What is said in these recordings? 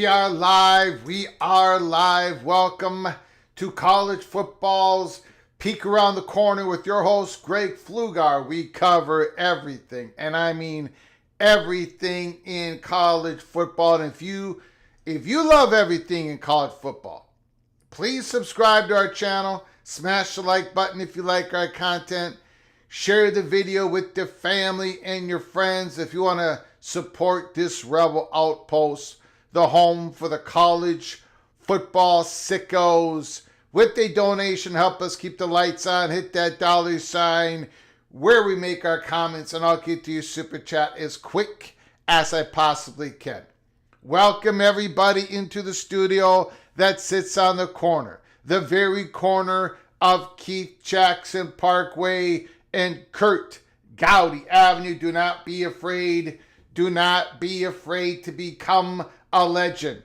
We are live. We are live. Welcome to college football's Peek Around the Corner with your host, Greg Pflugar. We cover everything, and I mean everything in college football. And if you love everything in college football, please subscribe to our channel. Smash the like button if you like our content. Share the video with your family and your friends if you want to support this Rebel Outpost, the home for the college football sickos. With a donation, help us keep the lights on. Hit that dollar sign where we make our comments, and I'll get to your super chat as quick as I possibly can. Welcome everybody into the studio that sits on the corner, the very corner of Keith Jackson Parkway and Kurt Gowdy Avenue. Do not be afraid. Do not be afraid to become a legend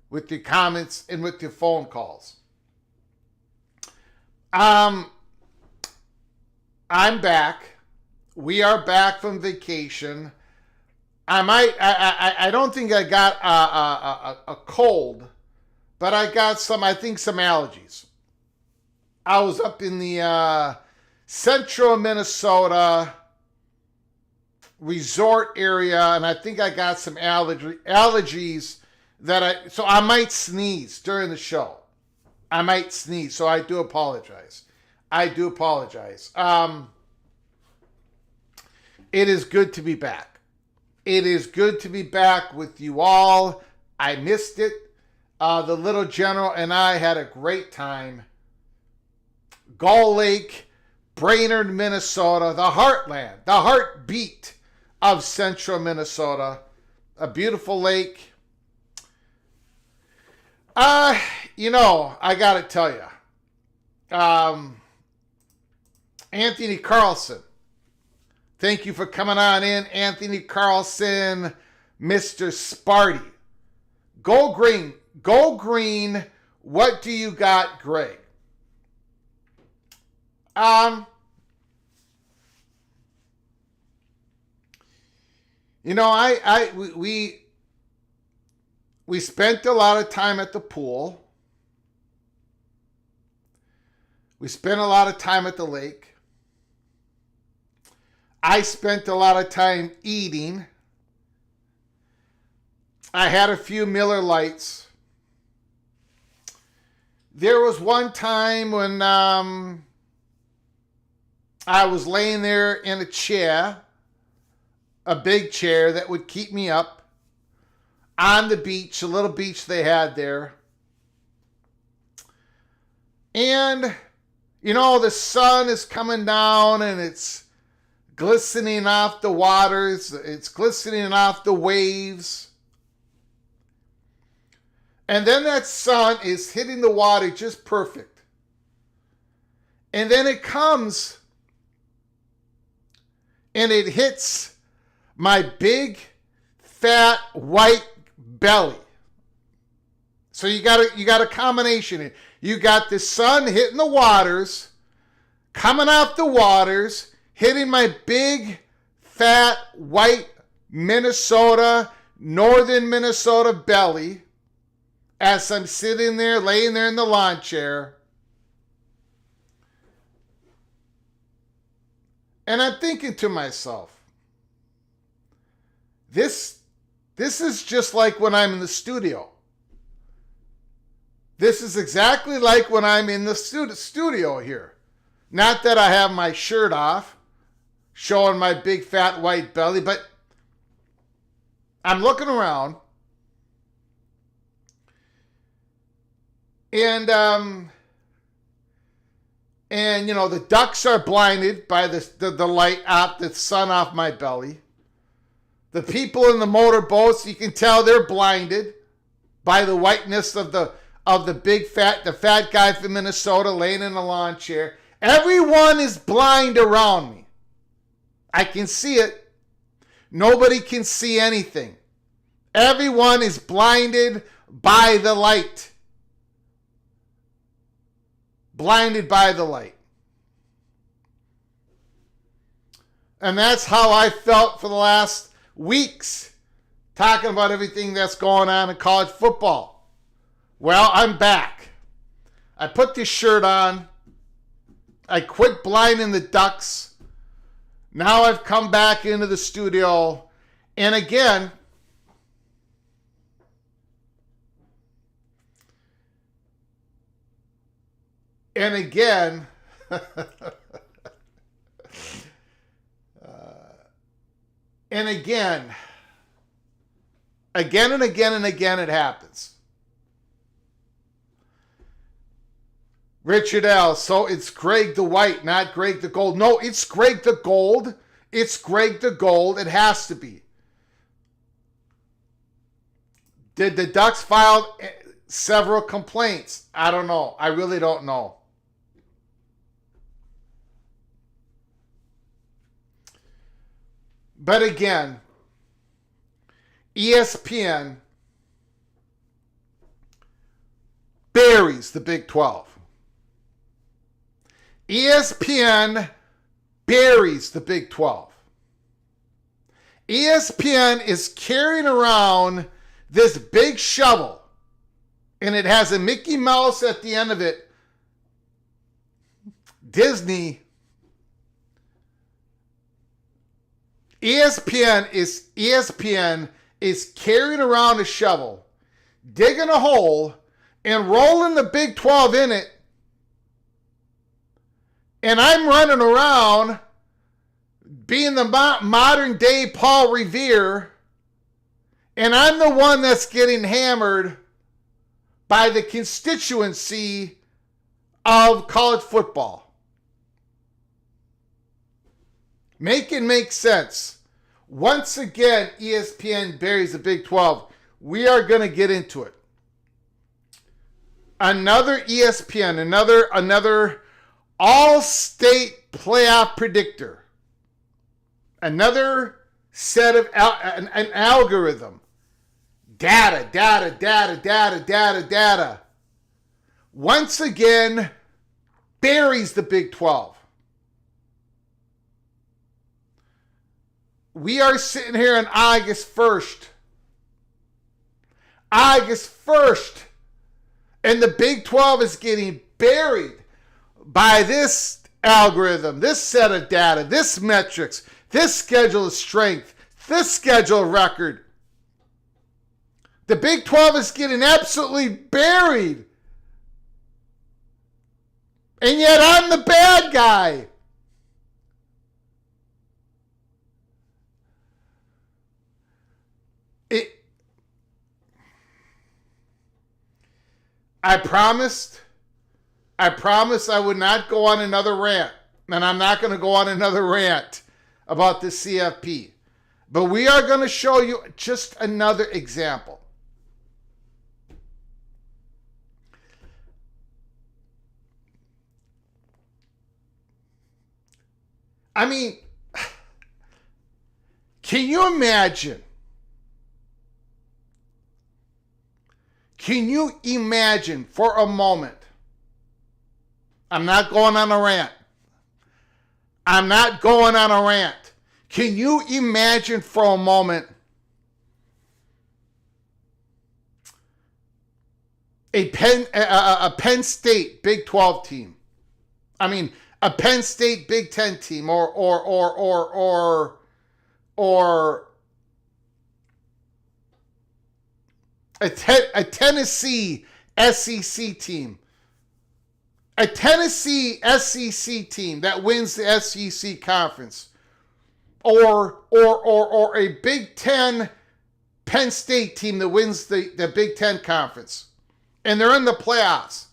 with your comments and with your phone calls. I'm back. We are back from vacation. I don't think I got a cold, but I got some allergies. I was up in the central Minnesota resort area, and I think I got some allergies so I might sneeze during the show. I might sneeze, so I do apologize. It is good to be back. It is good to be back with you all. I missed it. The little general and I had a great time. Gull Lake, Brainerd, Minnesota, the heartland, the heartbeat of central Minnesota. A beautiful lake. I gotta tell you, Anthony Carlson. Thank you for coming on in, Anthony Carlson, Mr. Sparty. Go green. Go green. What do you got, Greg? You know, we spent a lot of time at the pool. We spent a lot of time at the lake. I spent a lot of time eating. I had a few Miller Lights. There was one time when I was laying there in a chair, a big chair that would keep me up on the beach, a little beach they had there. And, you know, the sun is coming down and it's glistening off the waters. It's glistening off the waves. And then that sun is hitting the water just perfect. And then it comes and it hits my big, fat, white belly. So you got a combination. You got the sun hitting the waters, coming off the waters, hitting my big, fat, white Minnesota, northern Minnesota belly as I'm sitting there, laying there in the lawn chair. And I'm thinking to myself, this is just like when I'm in the studio. This is exactly like when I'm in the studio here. Not that I have my shirt off, showing my big fat white belly, but I'm looking around. And you know, the ducks are blinded by the light off, the sun off my belly. The people in the motorboats, you can tell they're blinded by the whiteness of the fat guy from Minnesota laying in a lawn chair. Everyone is blind around me. I can see it. Nobody can see anything. Everyone is blinded by the light. Blinded by the light. And that's how I felt for the last weeks, talking about everything that's going on in college football. Well, I'm back. I put this shirt on. I quit blinding the ducks. Now I've come back into the studio. And again, again and again it happens. Richard L. So it's Greg the White, not Greg the Gold. No, it's Greg the Gold. It's Greg the Gold. It has to be. Did the Ducks file several complaints? I don't know. I really don't know. But again, ESPN buries the Big 12. ESPN buries the Big 12. ESPN is carrying around this big shovel, and it has a Mickey Mouse at the end of it. Disney. ESPN is carrying around a shovel, digging a hole, and rolling the Big 12 in it. And I'm running around being the modern day Paul Revere, and I'm the one that's getting hammered by the constituency of college football. Make it make sense. Once again, ESPN buries the Big 12. We are going to get into it. Another ESPN, another all-state playoff predictor. Another set of an algorithm. Data. Once again, buries the Big 12. We are sitting here on August 1st. And the Big 12 is getting buried by this algorithm, this set of data, this metrics, this schedule of strength, this schedule of record. The Big 12 is getting absolutely buried. And yet I'm the bad guy. I promised I would not go on another rant. And I'm not going to go on another rant about the CFP. But we are going to show you just another example. I mean, can you imagine? Can you imagine for a moment? I'm not going on a rant. Can you imagine for a moment a Penn State Big 12 team? I mean, a Penn State Big 10 team or a Tennessee SEC team. A Tennessee SEC team that wins the SEC conference. Or a Big 10 Penn State team that wins the Big 10 conference. And they're in the playoffs.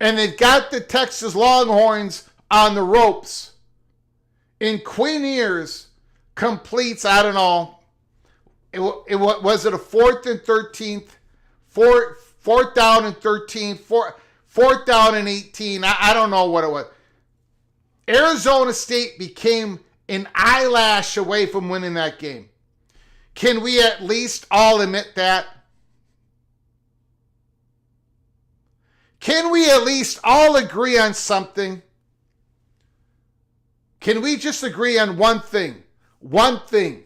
And they've got the Texas Longhorns on the ropes. And Quinn Ewers completes, I don't know, was it a 4th and 13th, fourth down and 13, fourth down and 18, I don't know what it was. Arizona State became an eyelash away from winning that game. Can we at least all admit that? Can we at least all agree on something? Can we just agree on one thing? One thing.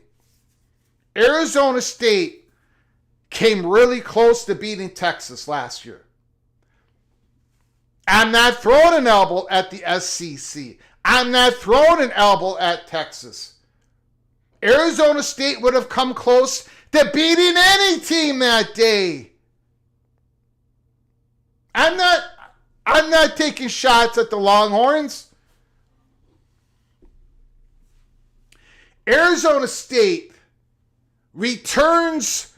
Arizona State came really close to beating Texas last year. I'm not throwing an elbow at the SEC. I'm not throwing an elbow at Texas. Arizona State would have come close to beating any team that day. I'm not taking shots at the Longhorns. Arizona State returns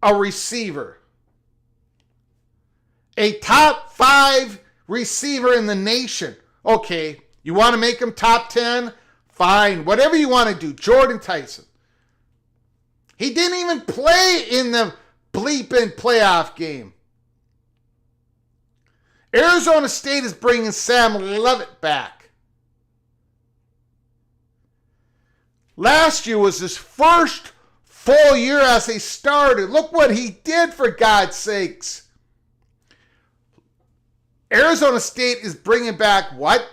a receiver. A top 5 receiver in the nation. Okay, you want to make him top 10? Fine, whatever you want to do. Jordan Tyson. He didn't even play in the bleeping playoff game. Arizona State is bringing Sam Levitt back. Last year was his first full year as a starter. Look what he did, for God's sakes. Arizona State is bringing back what?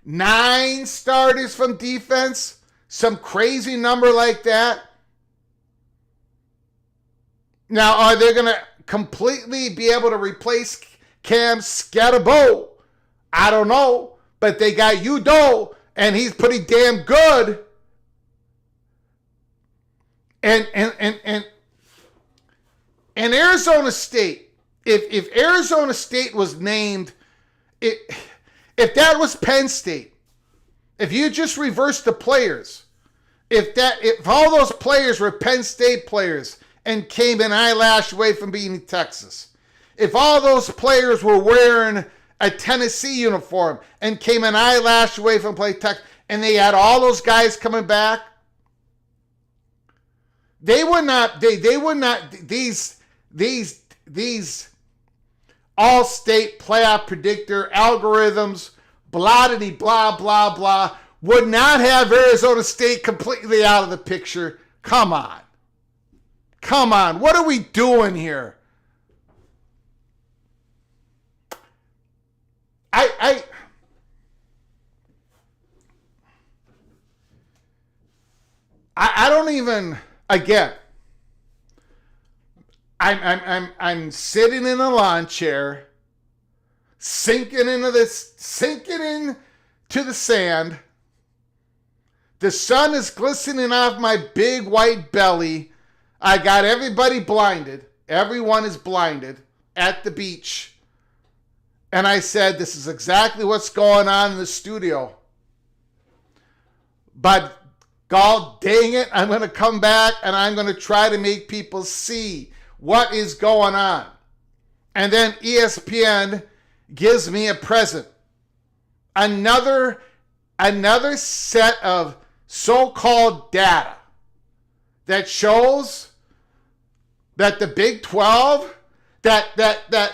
9 starters from defense? Some crazy number like that? Now, are they going to completely be able to replace Cam Scatterbo? I don't know. But they got Udo, and he's pretty damn good. And Arizona State, if Arizona State was named, if that was Penn State, if you just reverse the players, if all those players were Penn State players and came an eyelash away from beating Texas, if all those players were wearing a Tennessee uniform and came an eyelash away from playing Texas, and they had all those guys coming back, they would not, these these all-state playoff predictor algorithms, blah-diddy, blah, blah, blah, would not have Arizona State completely out of the picture. Come on. Come on. What are we doing here? I don't even, again, I'm sitting in a lawn chair, sinking into the sand. The sun is glistening off my big white belly. I got everybody blinded. Everyone is blinded at the beach. And I said, this is exactly what's going on in the studio. But God dang it, I'm going to come back and I'm going to try to make people see what is going on. And then ESPN gives me a present. Another set of so-called data that shows that the Big 12, that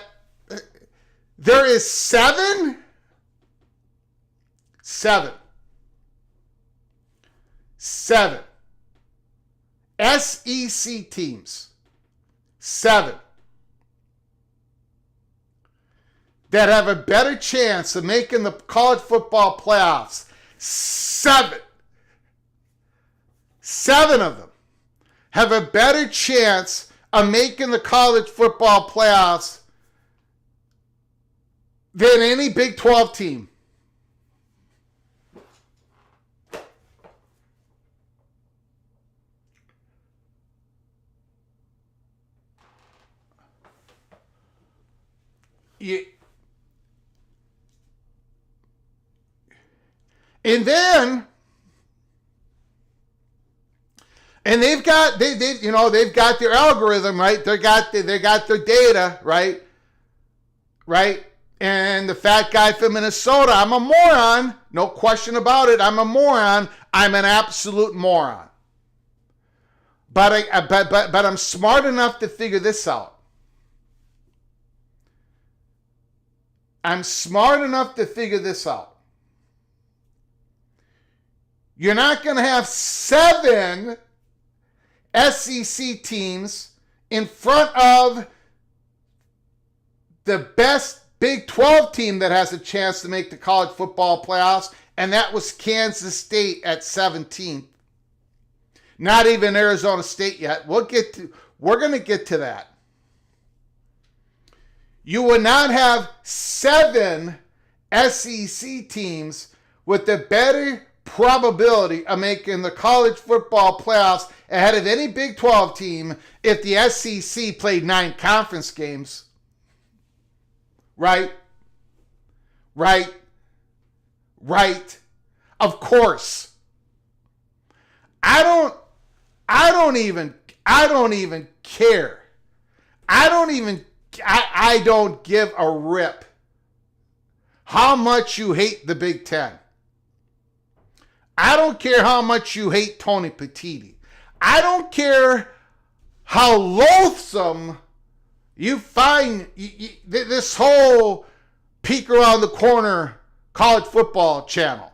there is seven SEC teams, 7, that have a better chance of making the college football playoffs. 7 of them have a better chance of making the college football playoffs than any Big 12 team. And they've got they've got their algorithm, right? They got their data, right? And the fat guy from Minnesota, I'm a moron, no question about it. I'm a moron. I'm an absolute moron. But I'm smart enough to figure this out. I'm smart enough to figure this out. You're not going to have 7 SEC teams in front of the best Big 12 team that has a chance to make the college football playoffs, and that was Kansas State at 17th. Not even Arizona State yet. We're going to get to that. You would not have 7 SEC teams with the better probability of making the college football playoffs ahead of any Big 12 team if the SEC played 9 conference games. Right. Of course. I don't even care. I don't give a rip how much you hate the Big Ten. I don't care how much you hate Tony Petitti. I don't care how loathsome you find this whole peek around the corner college football channel.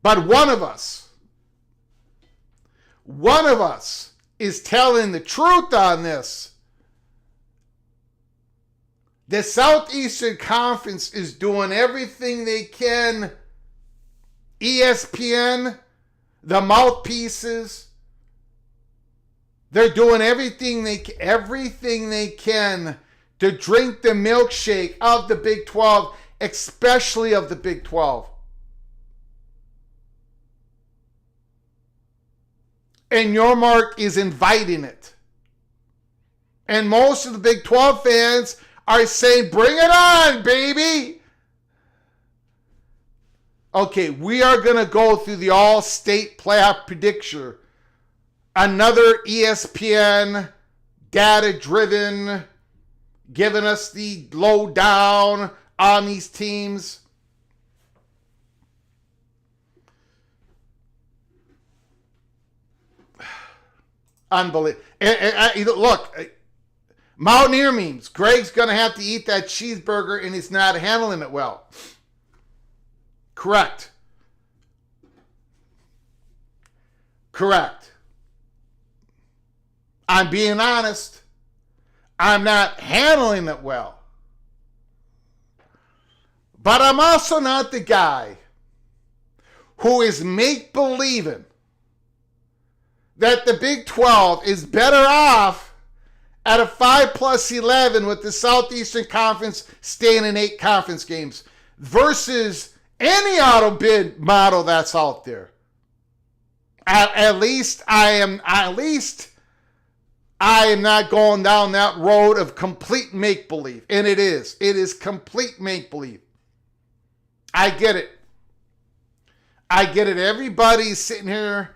But one of us is telling the truth on this. The Southeastern Conference is doing everything they can. ESPN, the mouthpieces, they're doing everything they can to drink the milkshake of the Big 12, especially of the Big 12. And your mark is inviting it. And most of the Big 12 fans are saying, bring it on, baby. Okay, we are going to go through the all-state playoff predictor. Another ESPN data-driven, giving us the lowdown on these teams. Unbelievable. Look, Mountaineer memes. Greg's going to have to eat that cheeseburger and he's not handling it well. Correct. I'm being honest. I'm not handling it well. But I'm also not the guy who is make-believing that the Big 12 is better off at a 5+11 with the Southeastern Conference staying in 8 conference games versus any auto bid model that's out there. At least I am not going down that road of complete make-believe. And it is complete make-believe. I get it. Everybody's sitting here.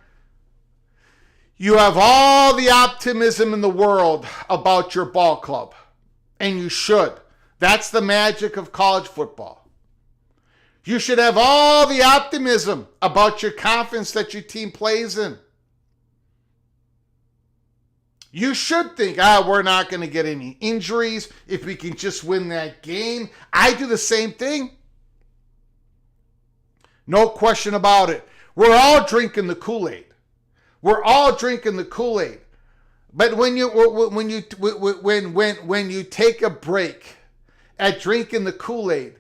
You have all the optimism in the world about your ball club. And you should. That's the magic of college football. You should have all the optimism about your conference that your team plays in. You should think, we're not going to get any injuries if we can just win that game. I do the same thing. No question about it. We're all drinking the Kool-Aid. But when you take a break at drinking the Kool-Aid,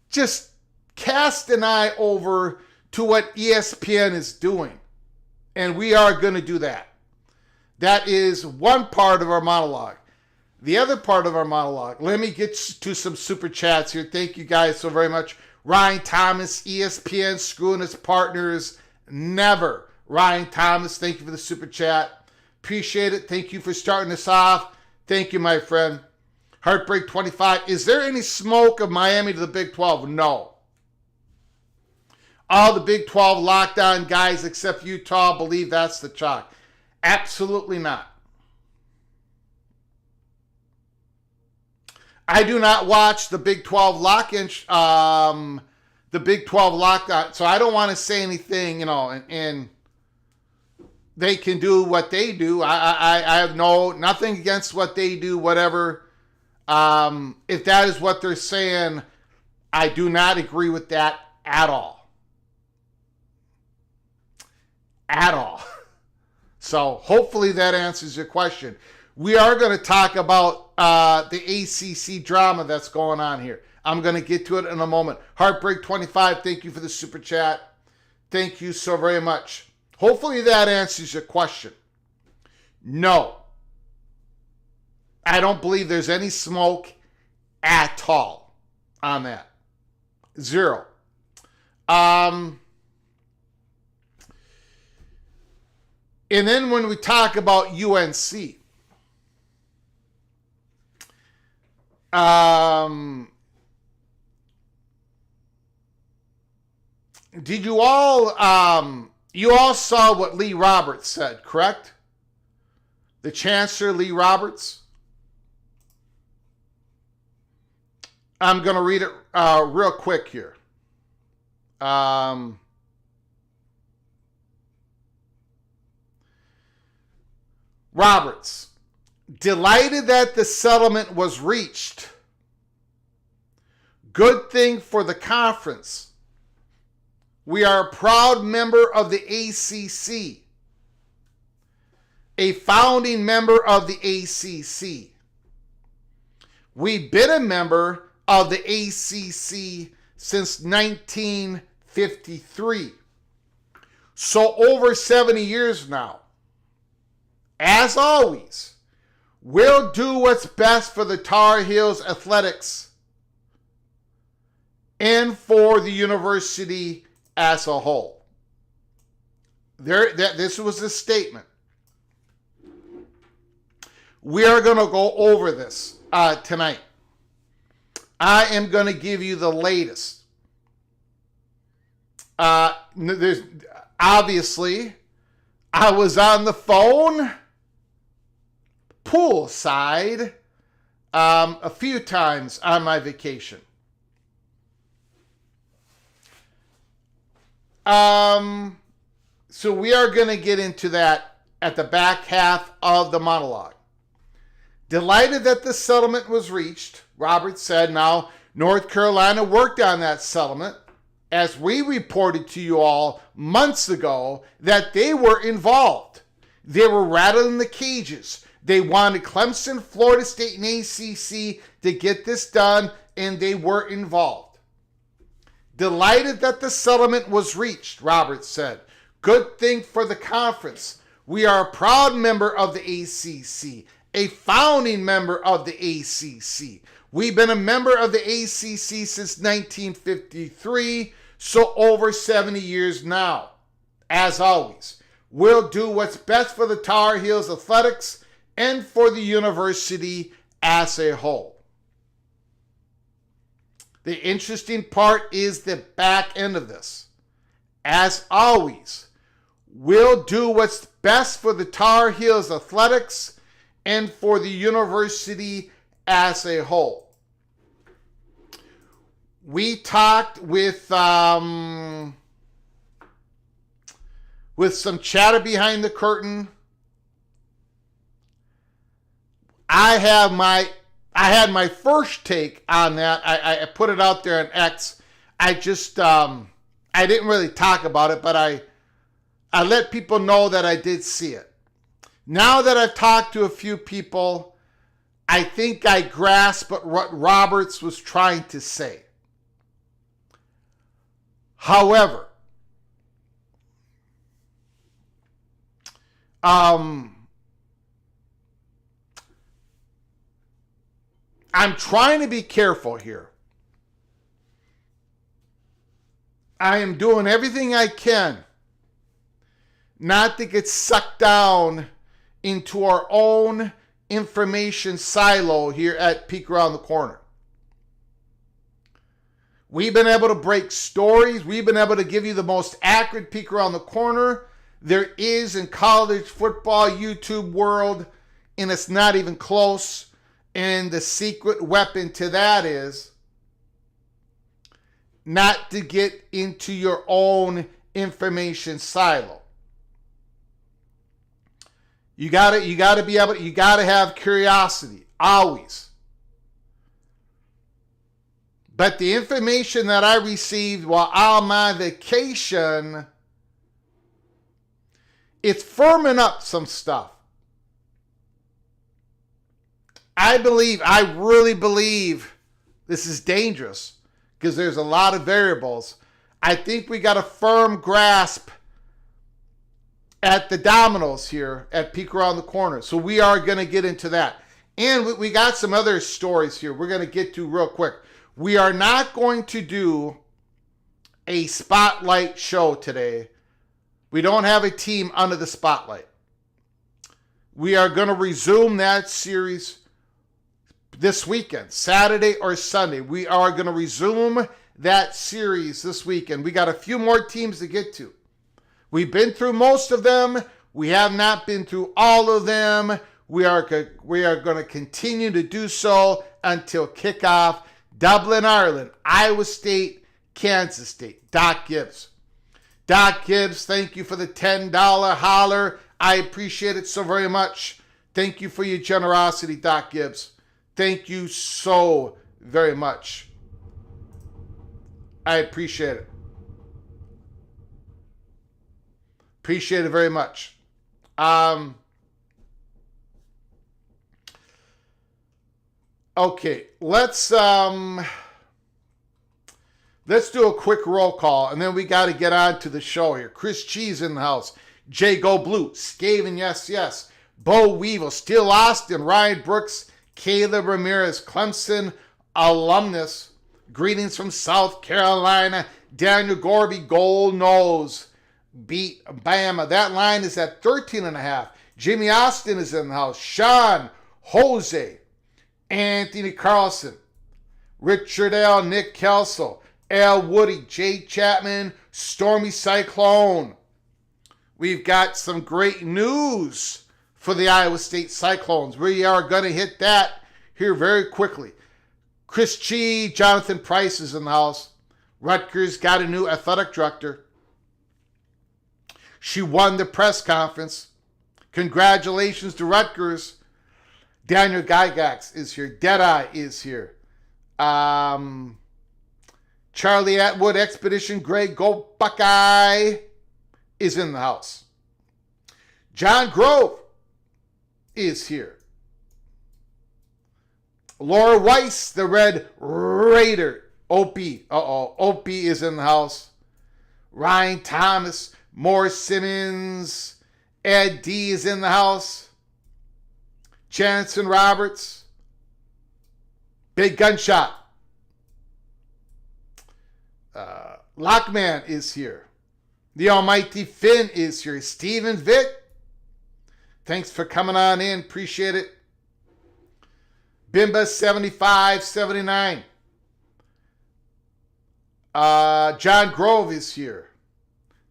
just cast an eye over to what ESPN is doing. And we are going to do that. That is one part of our monologue. The other part of our monologue, let me get to some super chats here. Thank you guys so very much. Ryan Thomas, ESPN screwing its partners. Never. Ryan Thomas, thank you for the super chat. Appreciate it. Thank you for starting us off. Thank you, my friend. Heartbreak 25. Is there any smoke of Miami to the Big 12? No. All the Big 12 lockdown guys except Utah believe that's the chalk. Absolutely not. I do not watch the Big 12 lockdown, so I don't want to say anything, and they can do what they do. I have nothing against what they do, whatever. If that is what they're saying, I do not agree with that at all. At all. So hopefully that answers your question. We are going to talk about the ACC drama that's going on here. I'm going to get to it in a moment. Heartbreak 25, thank you for the super chat. Thank you so very much. Hopefully that answers your question. No. I don't believe there's any smoke at all on that. Zero. And then when we talk about UNC, did you all saw what Lee Roberts said, correct? The Chancellor, Lee Roberts. I'm going to read it real quick here. Roberts, delighted that the settlement was reached. Good thing for the conference. We are a proud member of the ACC, a founding member of the ACC. We've been a member of the ACC since 1953. So over 70 years now. As always, we'll do what's best for the Tar Heels athletics and for the university as a whole. This was a statement. We are going to go over this tonight. I am going to give you the latest. There's obviously, I was on the phone poolside a few times on my vacation. So we are going to get into that at the back half of the monologue. Delighted that the settlement was reached, Roberts said. Now, North Carolina worked on that settlement, as we reported to you all months ago that they were involved. They were rattling the cages. They wanted Clemson, Florida State, and ACC to get this done, and they were involved. Delighted that the settlement was reached, Roberts said. Good thing for the conference. We are a proud member of the ACC, a founding member of the ACC. We've been a member of the ACC since 1953, so over 70 years now. As always, we'll do what's best for the Tar Heels athletics and for the university as a whole. The interesting part is the back end of this. As always, we'll do what's best for the Tar Heels athletics and for the university as a whole. We talked with some chatter behind the curtain. I had my first take on that. I put it out there on X. I didn't really talk about it, but I let people know that I did see it. Now that I've talked to a few people, I think I grasp what Roberts was trying to say. However, I'm trying to be careful here. I am doing everything I can not to get sucked down into our own information silo here at Peek Around the Corner. We've been able to break stories. We've been able to give you the most accurate peek around the corner there is in college football YouTube world, and it's not even close. And the secret weapon to that is not to get into your own information silo. You gotta have curiosity, always. But the information that I received while on my vacation, it's firming up some stuff. I really believe this is dangerous because there's a lot of variables. I think we got a firm grasp at the dominoes here at Peek Around the Corner. So we are going to get into that. And we got some other stories here we're going to get to real quick. We are not going to do a spotlight show today. We don't have a team under the spotlight. We are going to resume that series this weekend, Saturday or Sunday. We are going to resume that series this weekend. We got a few more teams to get to. We've been through most of them. We have not been through all of them. We are going to continue to do so until kickoff. Dublin, Ireland, Iowa State, Kansas State. Doc Gibbs. Doc Gibbs, thank you for the $10 holler. I appreciate it so very much. Thank you for your generosity, Doc Gibbs. Thank you so very much. I appreciate it. Appreciate it very much. Okay, let's do a quick roll call, and then we got to get on to the show here. Chris Cheese in the house. Jay Go Blue. Skaven, yes. Bo Weevil. Steel Austin. Ryan Brooks. Caleb Ramirez. Clemson alumnus. Greetings from South Carolina. Daniel Gorby. Gold Nose. Beat Bama. That line is at 13.5. Jimmy Austin is in the house. Sean. Jose. Anthony Carlson, Richard L. Nick Kelso, Al Woody, Jay Chapman, Stormy Cyclone. We've got some great news for the Iowa State Cyclones. We are going to hit that here very quickly. Chris Chi, Jonathan Price is in the house. Rutgers got a new athletic director. She won the press conference. Congratulations to Rutgers. Daniel Gygax is here. Deadeye is here. Charlie Atwood, Expedition Greg, Go Buckeye, is in the house. John Grove is here. Laura Weiss, the Red Raider. Opie. Opie is in the house. Ryan Thomas, Morris Simmons, Ed D is in the house. Jansen Roberts. Big Gunshot. Lockman is here. The Almighty Finn is here. Steven Vitt. Thanks for coming on in. Appreciate it. Bimba 7579. John Grove is here.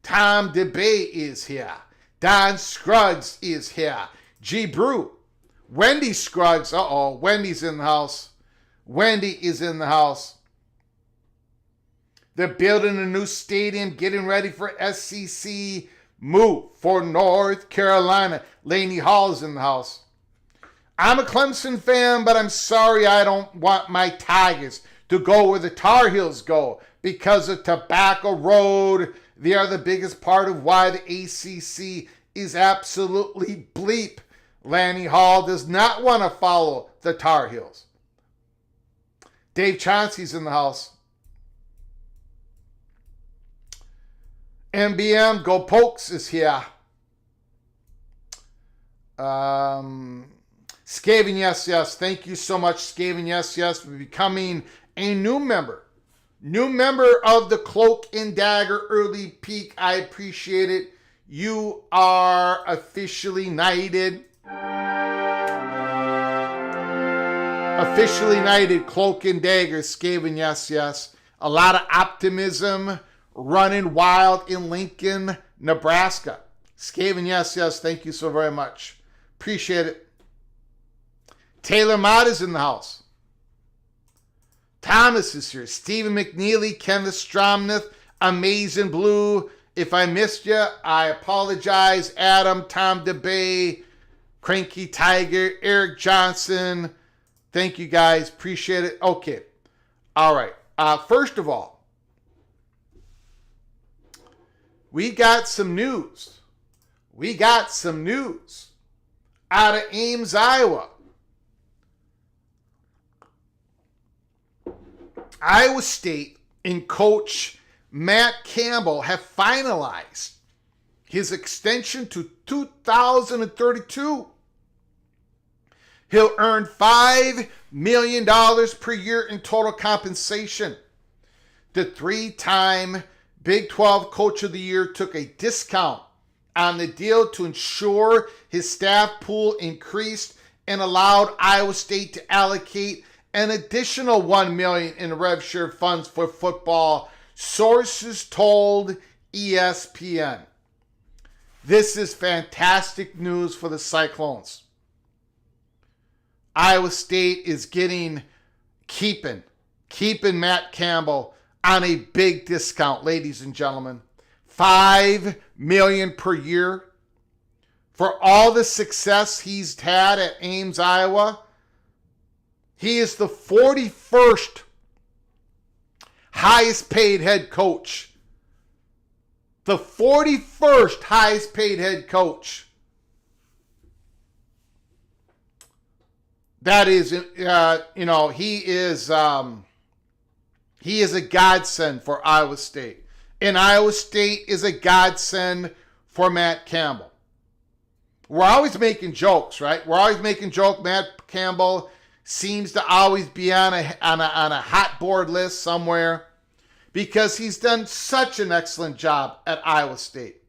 Tom DeBay is here. Don Scruggs is here. G. Brew. Wendy Scruggs. Wendy's in the house. Wendy is in the house. They're building a new stadium, getting ready for SEC move for North Carolina. Laney Hall is in the house. I'm a Clemson fan, but I'm sorry I don't want my Tigers to go where the Tar Heels go because of Tobacco Road. They are the biggest part of why the ACC is absolutely bleep. Lanny Hall does not want to follow the Tar Heels. Dave Chauncey's in the house. MBM Go Pokes is here. Skaven Yes. Thank you so much, Skaven Yes, for becoming a new member. New member of the Cloak and Dagger Early Peak. I appreciate it. You are officially knighted. Officially knighted, Cloak and Dagger, Skaven Yes. A lot of optimism running wild in Lincoln, Nebraska. Skaven Yes. Thank you so very much. Appreciate it. Taylor Mott is in the house. Thomas is here. Stephen McNeely, Kenneth Stromnath, Amazing Blue. If I missed you, I apologize. Adam, Tom DeBay, Cranky Tiger, Eric Johnson. Thank you guys. Appreciate it. Okay. All right. First of all, we got some news. Out of Ames, Iowa. Iowa State and coach Matt Campbell have finalized his extension to 2032. He'll earn $5 million per year in total compensation. The three-time Big 12 Coach of the Year took a discount on the deal to ensure his staff pool increased and allowed Iowa State to allocate an additional $1 million in rev share funds for football, sources told ESPN. This is fantastic news for the Cyclones. Iowa State is keeping Matt Campbell on a big discount, ladies and gentlemen. $5 million per year for all the success he's had at Ames, Iowa. He is the 41st highest paid head coach. The 41st highest paid head coach. That is, he is a godsend for Iowa State. And Iowa State is a godsend for Matt Campbell. We're always making jokes, right? We're always making jokes. Matt Campbell seems to always be on a hot board list somewhere because he's done such an excellent job at Iowa State.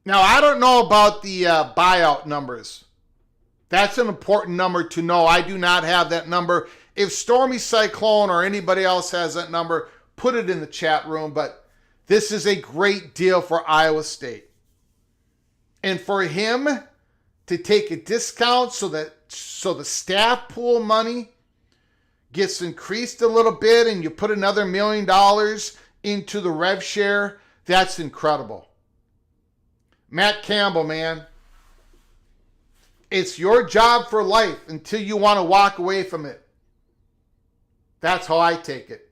Now, I don't know about the buyout numbers. That's an important number to know. I do not have that number. If Stormy Cyclone or anybody else has that number, put it in the chat room. But this is a great deal for Iowa State. And for him to take a discount so the staff pool money gets increased a little bit and you put another $1 million into the rev share, that's incredible. Matt Campbell, man. It's your job for life until you want to walk away from it. That's how I take it.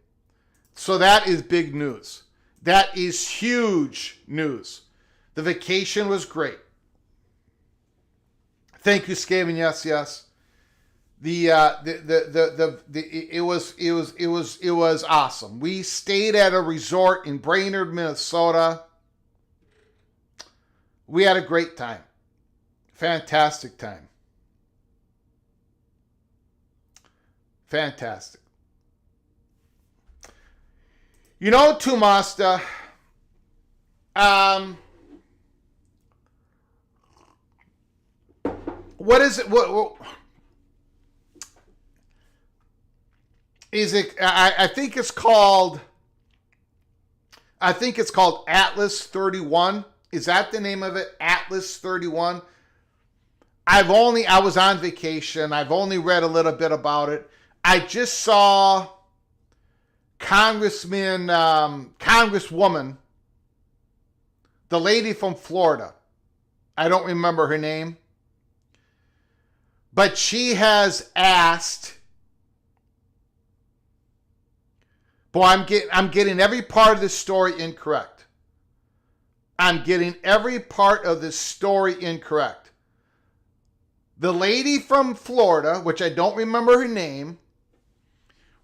So that is big news. That is huge news. The vacation was great. Thank you, Skaven. Yes, yes. It was awesome. We stayed at a resort in Brainerd, Minnesota. We had a great time. Fantastic time. Fantastic. You know, Tumasta, what is it? What is it? I think it's called Atlas 31. Is that the name of it? Atlas 31. I was on vacation. I've only read a little bit about it. I just saw Congresswoman, the lady from Florida. I don't remember her name. But she has asked, boy, I'm getting every part of this story incorrect. I'm getting every part of this story incorrect. The lady from Florida, which I don't remember her name,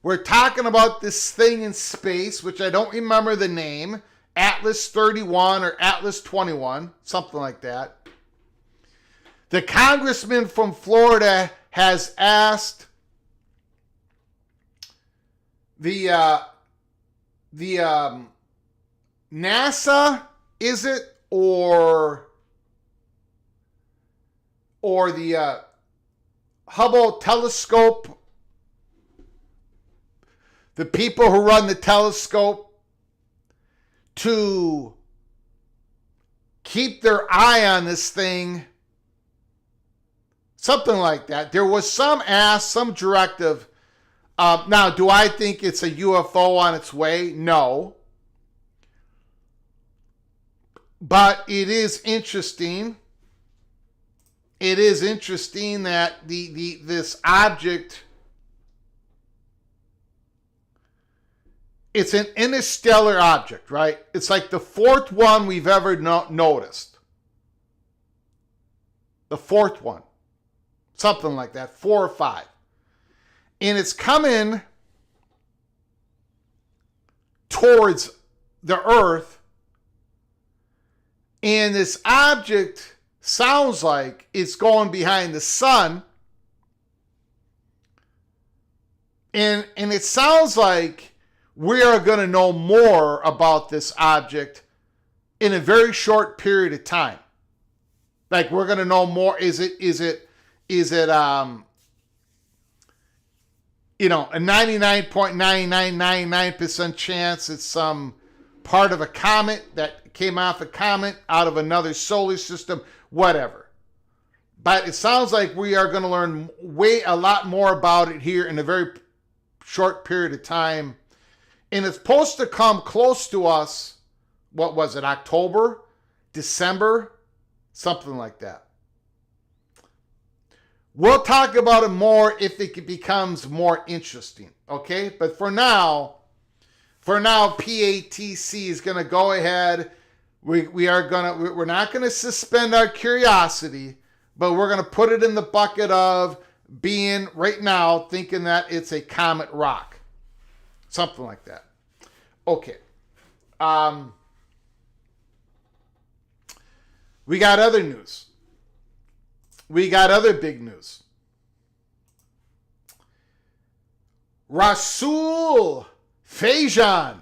we're talking about this thing in space, which I don't remember the name, Atlas 31 or Atlas 21, something like that. The congressman from Florida has asked the NASA, is it, or the Hubble telescope, the people who run the telescope, to keep their eye on this thing, something like that. There was some directive. Now, do I think it's a UFO on its way? No. But it is interesting. It is interesting that this object, it's an interstellar object, right? It's like the fourth one we've ever noticed. The fourth one. Something like that, 4 or 5. And it's coming towards the Earth. And this object sounds like it's going behind the sun. And it sounds like we are going to know more about this object in a very short period of time. Like, we're going to know more. Is it a 99.9999% chance it's some part of a comet that came off a comet out of another solar system, whatever. But it sounds like we are going to learn a lot more about it here in a very short period of time. And it's supposed to come close to us, what was it, October, December, something like that. We'll talk about it more if it becomes more interesting, okay? But for now, PATC is going to go ahead. We're not going to suspend our curiosity, but we're going to put it in the bucket of being right now thinking that it's a comet rock, something like that. Okay. We got other news. We got other big news. Rasul Fajan.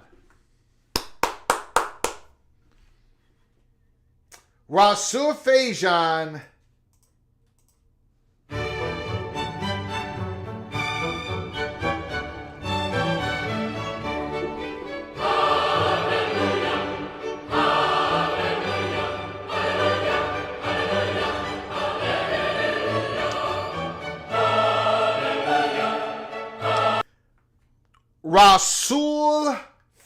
Rasul Fajan Rasul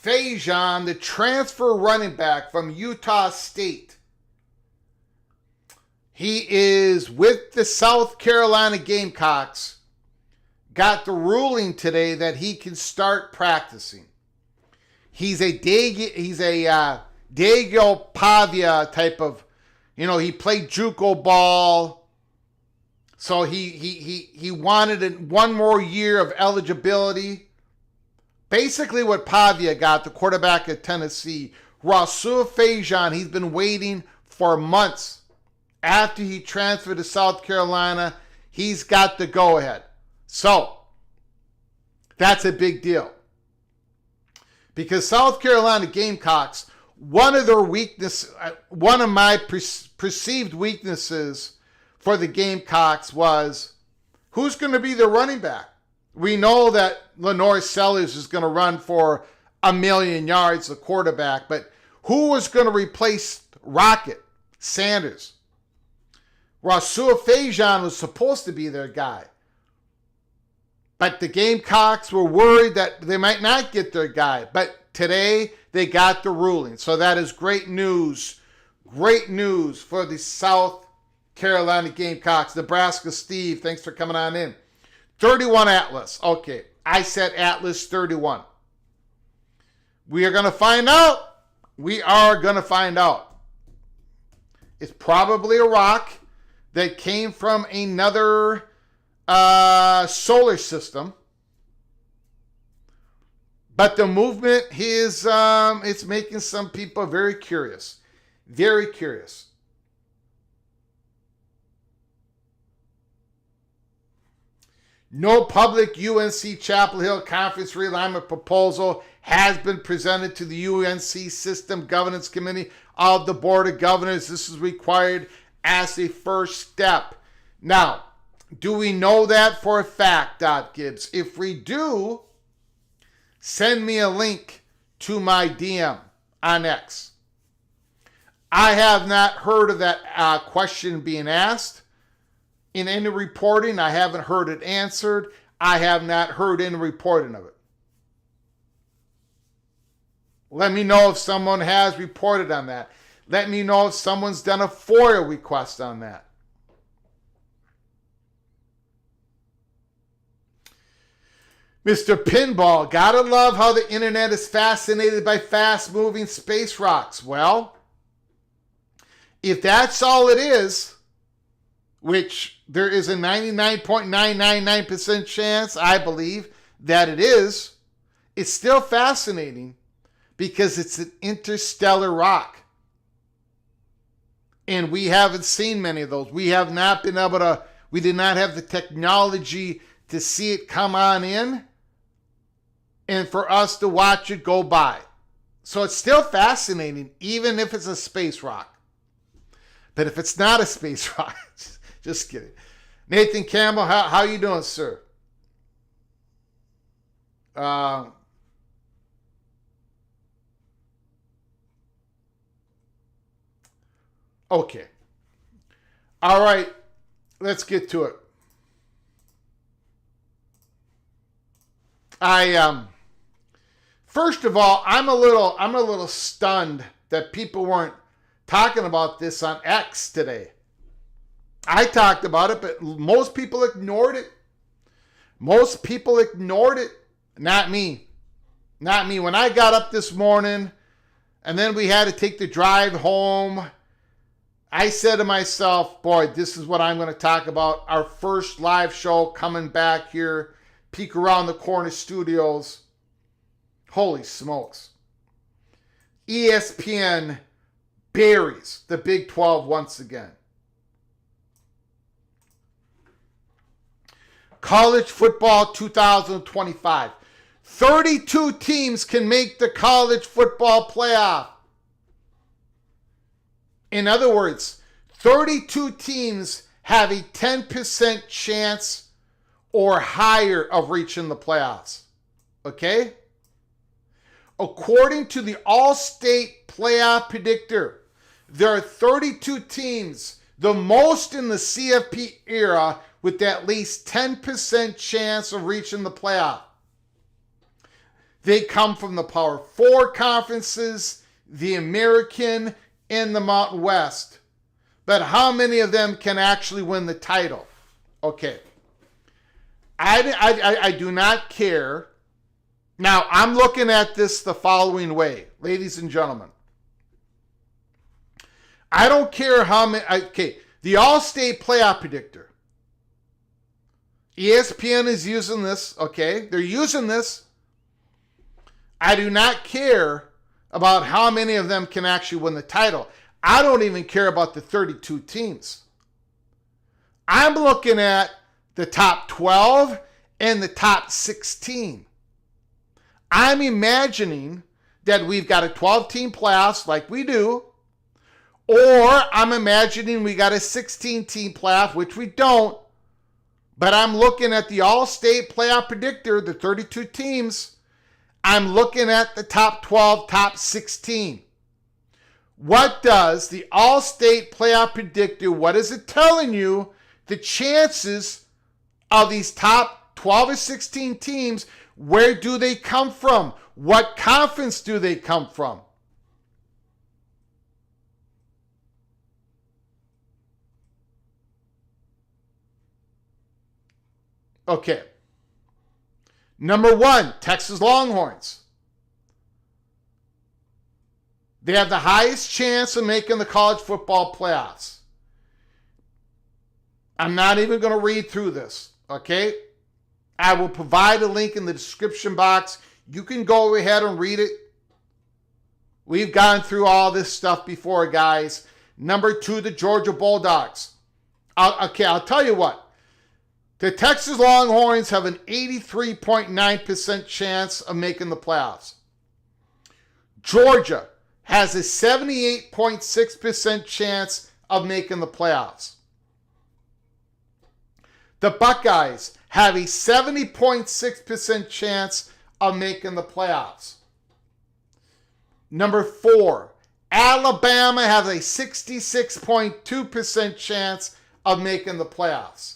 Fajan, the transfer running back from Utah State, He is with the South Carolina Gamecocks. Got the ruling today that he can start practicing. He's a Diego Pavia type of, he played JUCO ball. So he wanted one more year of eligibility. Basically what Pavia got, the quarterback at Tennessee, Rasul Fajan, he's been waiting for months. After he transferred to South Carolina, he's got the go-ahead. So, that's a big deal. Because South Carolina Gamecocks, one of my perceived weaknesses for the Gamecocks was, who's going to be the running back? We know that Lenore Sellers is going to run for 1,000,000 yards, the quarterback, but who was going to replace Rocket Sanders? Rasul Fajan was supposed to be their guy. But the Gamecocks were worried that they might not get their guy. But today, they got the ruling. So that is great news. Great news for the South Carolina Gamecocks. Nebraska Steve, thanks for coming on in. 31 Atlas. Okay, I said Atlas 31. We are going to find out. We are going to find out. It's probably a rock that came from another solar system. But the movement is it's making some people very curious. Very curious. No public UNC Chapel Hill Conference realignment proposal has been presented to the UNC System Governance Committee of the Board of Governors. This is required as a first step. Now, do we know that for a fact, Gibbs? If we do, send me a link to my DM on X. I have not heard of that question being asked in any reporting. I haven't heard it answered. I have not heard any reporting of it. Let me know if someone has reported on that. Let me know if someone's done a FOIA request on that. Mr. Pinball, gotta love how the internet is fascinated by fast-moving space rocks. Well, if that's all it is, which there is a 99.999% chance, I believe, that it is, it's still fascinating because it's an interstellar rock. And we haven't seen many of those. We have not been able to, we did not have the technology to see it come on in and for us to watch it go by. So it's still fascinating, even if it's a space rock. But if it's not a space rock, just kidding. Nathan Campbell, how you doing, sir? Okay. All right. Let's get to it. First of all, I'm a little stunned that people weren't talking about this on X today. I talked about it, but most people ignored it. Most people ignored it. Not me. Not me. When I got up this morning and then we had to take the drive home, I said to myself, boy, this is what I'm going to talk about. Our first live show coming back here, Peek Around the Corner Studios. Holy smokes. ESPN buries the Big 12 once again. College football 2025. 32 teams can make the college football playoff. In other words, 32 teams have a 10% chance or higher of reaching the playoffs. Okay? According to the All-State Playoff Predictor, there are 32 teams, the most in the CFP era, with at least 10% chance of reaching the playoff. They come from the Power 4 conferences, the American, and the Mountain West. but how many of them can actually win the title? Okay. I do not care. Now, I'm looking at this the following way, ladies and gentlemen. I don't care how many. Okay, the All-State Playoff Predictor. ESPN is using this, okay? They're using this. I do not care about how many of them can actually win the title. I don't even care about the 32 teams. I'm looking at the top 12 and the top 16. I'm imagining that we've got a 12-team playoffs like we do, or I'm imagining we got a 16-team playoff, which we don't, but I'm looking at the All-State Playoff Predictor, the 32 teams. I'm looking at the top 12, top 16. What does the All-State Playoff Predictor, what is it telling you the chances of these top 12 or 16 teams? Where do they come from? What conference do they come from? Okay. Number 1, Texas Longhorns. They have the highest chance of making the college football playoffs. I'm not even going to read through this, okay? I will provide a link in the description box. You can go ahead and read it. We've gone through all this stuff before, guys. Number 2, the Georgia Bulldogs. I'll tell you what. The Texas Longhorns have an 83.9% chance of making the playoffs. Georgia has a 78.6% chance of making the playoffs. The Buckeyes have a 70.6% chance of making the playoffs. Number 4, Alabama has a 66.2% chance of making the playoffs.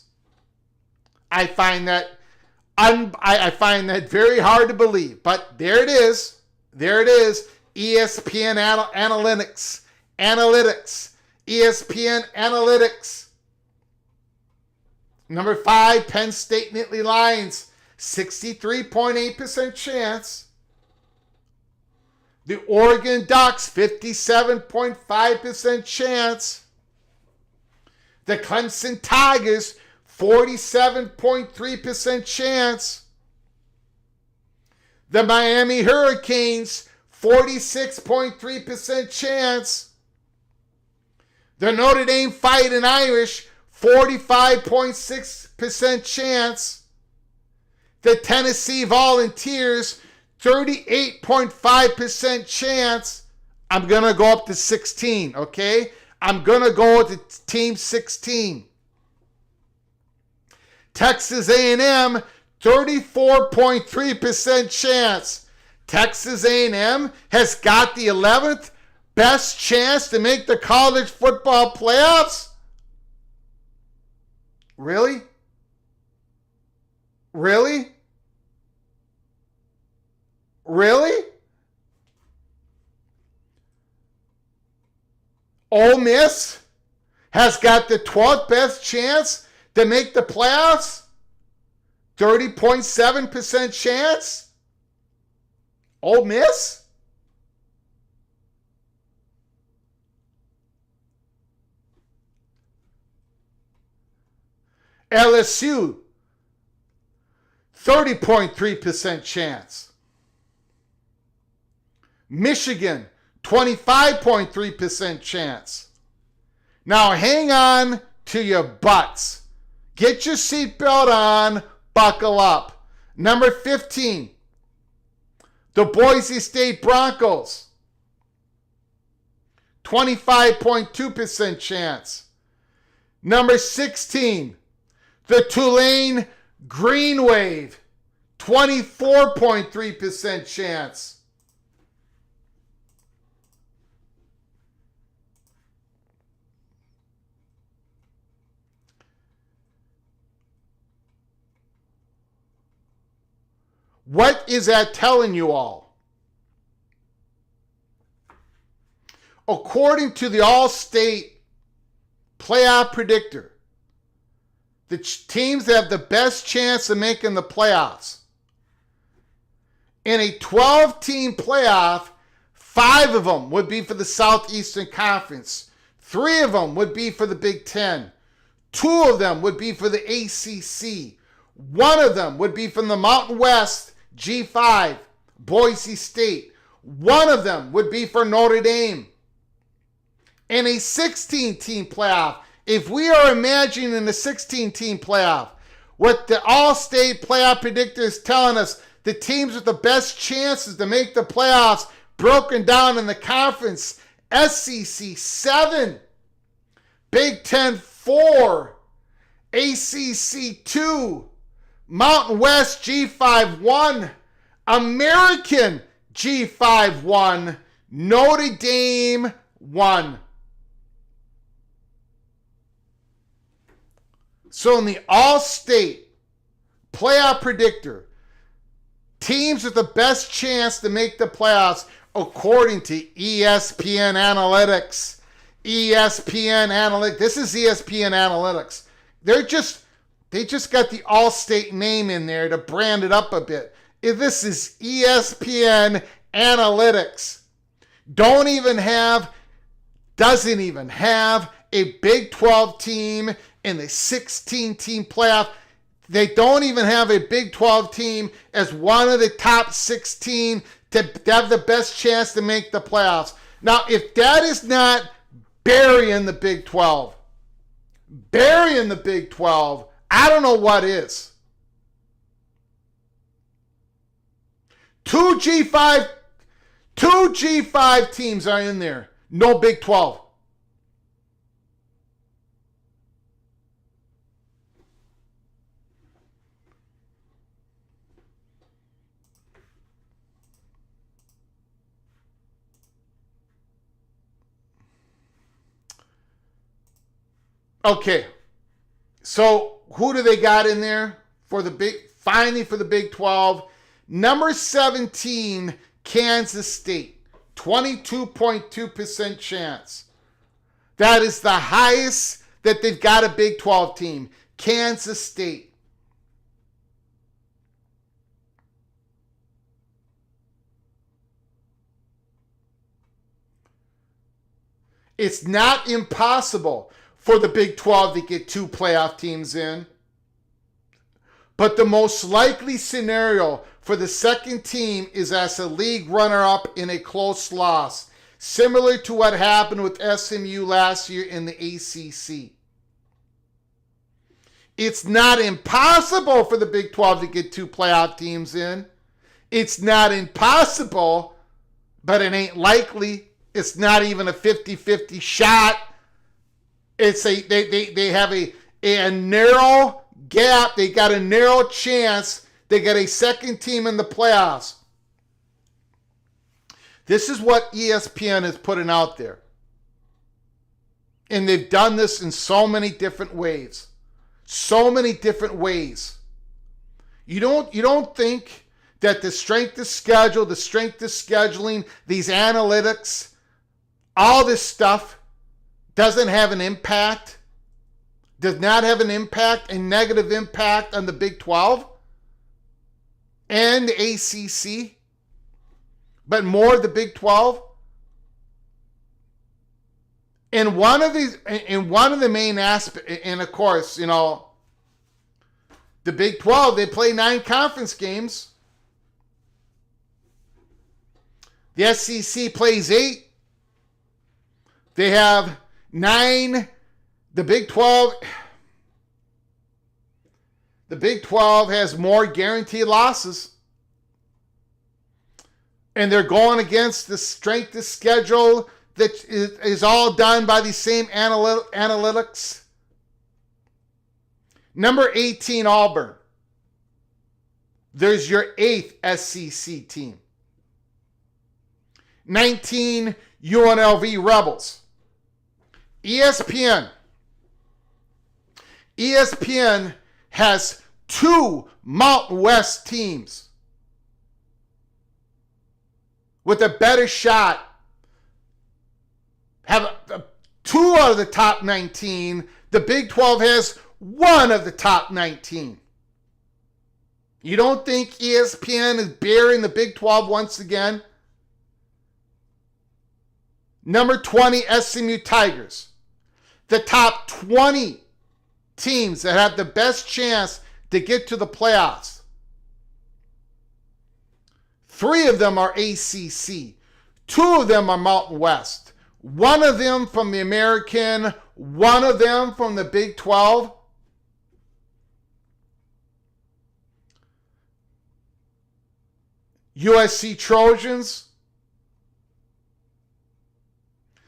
I find that very hard to believe, but there it is. There it is. ESPN Analytics. ESPN Analytics. Number 5, Penn State Nittany Lions, 63.8% chance. The Oregon Ducks, 57.5% chance. The Clemson Tigers, 47.3% chance. The Miami Hurricanes, 46.3% chance. The Notre Dame Fighting Irish, 45.6% chance. The Tennessee Volunteers, 38.5% chance. I'm going to go up to 16, okay? I'm going to go to team 16. Texas A&M, 34.3% chance. Texas A&M has got the 11th best chance to make the college football playoffs? Really? Really? Really? Ole Miss has got the 12th best chance to make the playoffs? 30.7% chance? Ole Miss? LSU, 30.3% chance. Michigan, 25.3% chance. Now hang on to your butts. Get your seatbelt on, buckle up. Number 15, the Boise State Broncos, 25.2% chance. Number 16, the Tulane Green Wave, 24.3% chance. What is that telling you all? According to the All-State playoff predictor. The teams that have the best chance of making the playoffs. In a 12-team playoff, 5 of them would be for the Southeastern Conference. 3 of them would be for the Big Ten. 2 of them would be for the ACC. 1 of them would be from the Mountain West, G5, Boise State. 1 of them would be for Notre Dame. In a 16-team playoff, if we are imagining a 16-team playoff, what the All-State Playoff Predictor is telling us, the teams with the best chances to make the playoffs broken down in the conference: SEC 7, Big Ten 4, ACC 2, Mountain West G5 1, American G5 1, Notre Dame 1. So in the All-State Playoff Predictor, teams with the best chance to make the playoffs according to ESPN Analytics. ESPN Analytics. This is ESPN Analytics. They just got the All-State name in there to brand it up a bit. This is ESPN Analytics. Doesn't even have a Big 12 team in the 16-team playoff. They don't even have a Big 12 team as one of the top 16 to have the best chance to make the playoffs. Now, if that is not burying the Big 12, I don't know what is. 2 G5 teams are in there. No Big 12. Okay, so who do they got in there for the Big 12? Number 17, Kansas State, 22.2% chance. That is the highest that they've got a Big 12 team, Kansas State. It's not impossible for the Big 12 to get 2 playoff teams in. But the most likely scenario for the second team is as a league runner-up in a close loss, similar to what happened with SMU last year in the ACC. It's not impossible for the Big 12 to get 2 playoff teams in. It's not impossible, but it ain't likely. It's not even a 50-50 shot. It's they have a narrow gap. They got a narrow chance. They got a second team in the playoffs. This is what ESPN is putting out there. And they've done this in so many different ways. So many different ways. You don't think that the strength of schedule, the strength of scheduling, these analytics, all this stuff doesn't have an impact, does not have an impact, a negative impact on the Big 12 and the ACC, but more the Big 12. And one of the main aspects, and of course, the Big 12, they play 9 conference games. The SEC plays 8. They have 9. The Big 12 has more guaranteed losses. And they're going against the strength of schedule that is all done by the same analytics. Number 18, Auburn. There's your 8th SEC team. 19, UNLV Rebels. ESPN has 2 Mountain West teams with a better shot, have 2 out of the top 19. The Big 12 has 1 of the top 19. You don't think ESPN is burying the Big 12 once again? Number 20, SMU Tigers. The top 20 teams that have the best chance to get to the playoffs. 3 of them are ACC. 2 of them are Mountain West. 1 of them from the American. 1 of them from the Big 12. USC Trojans.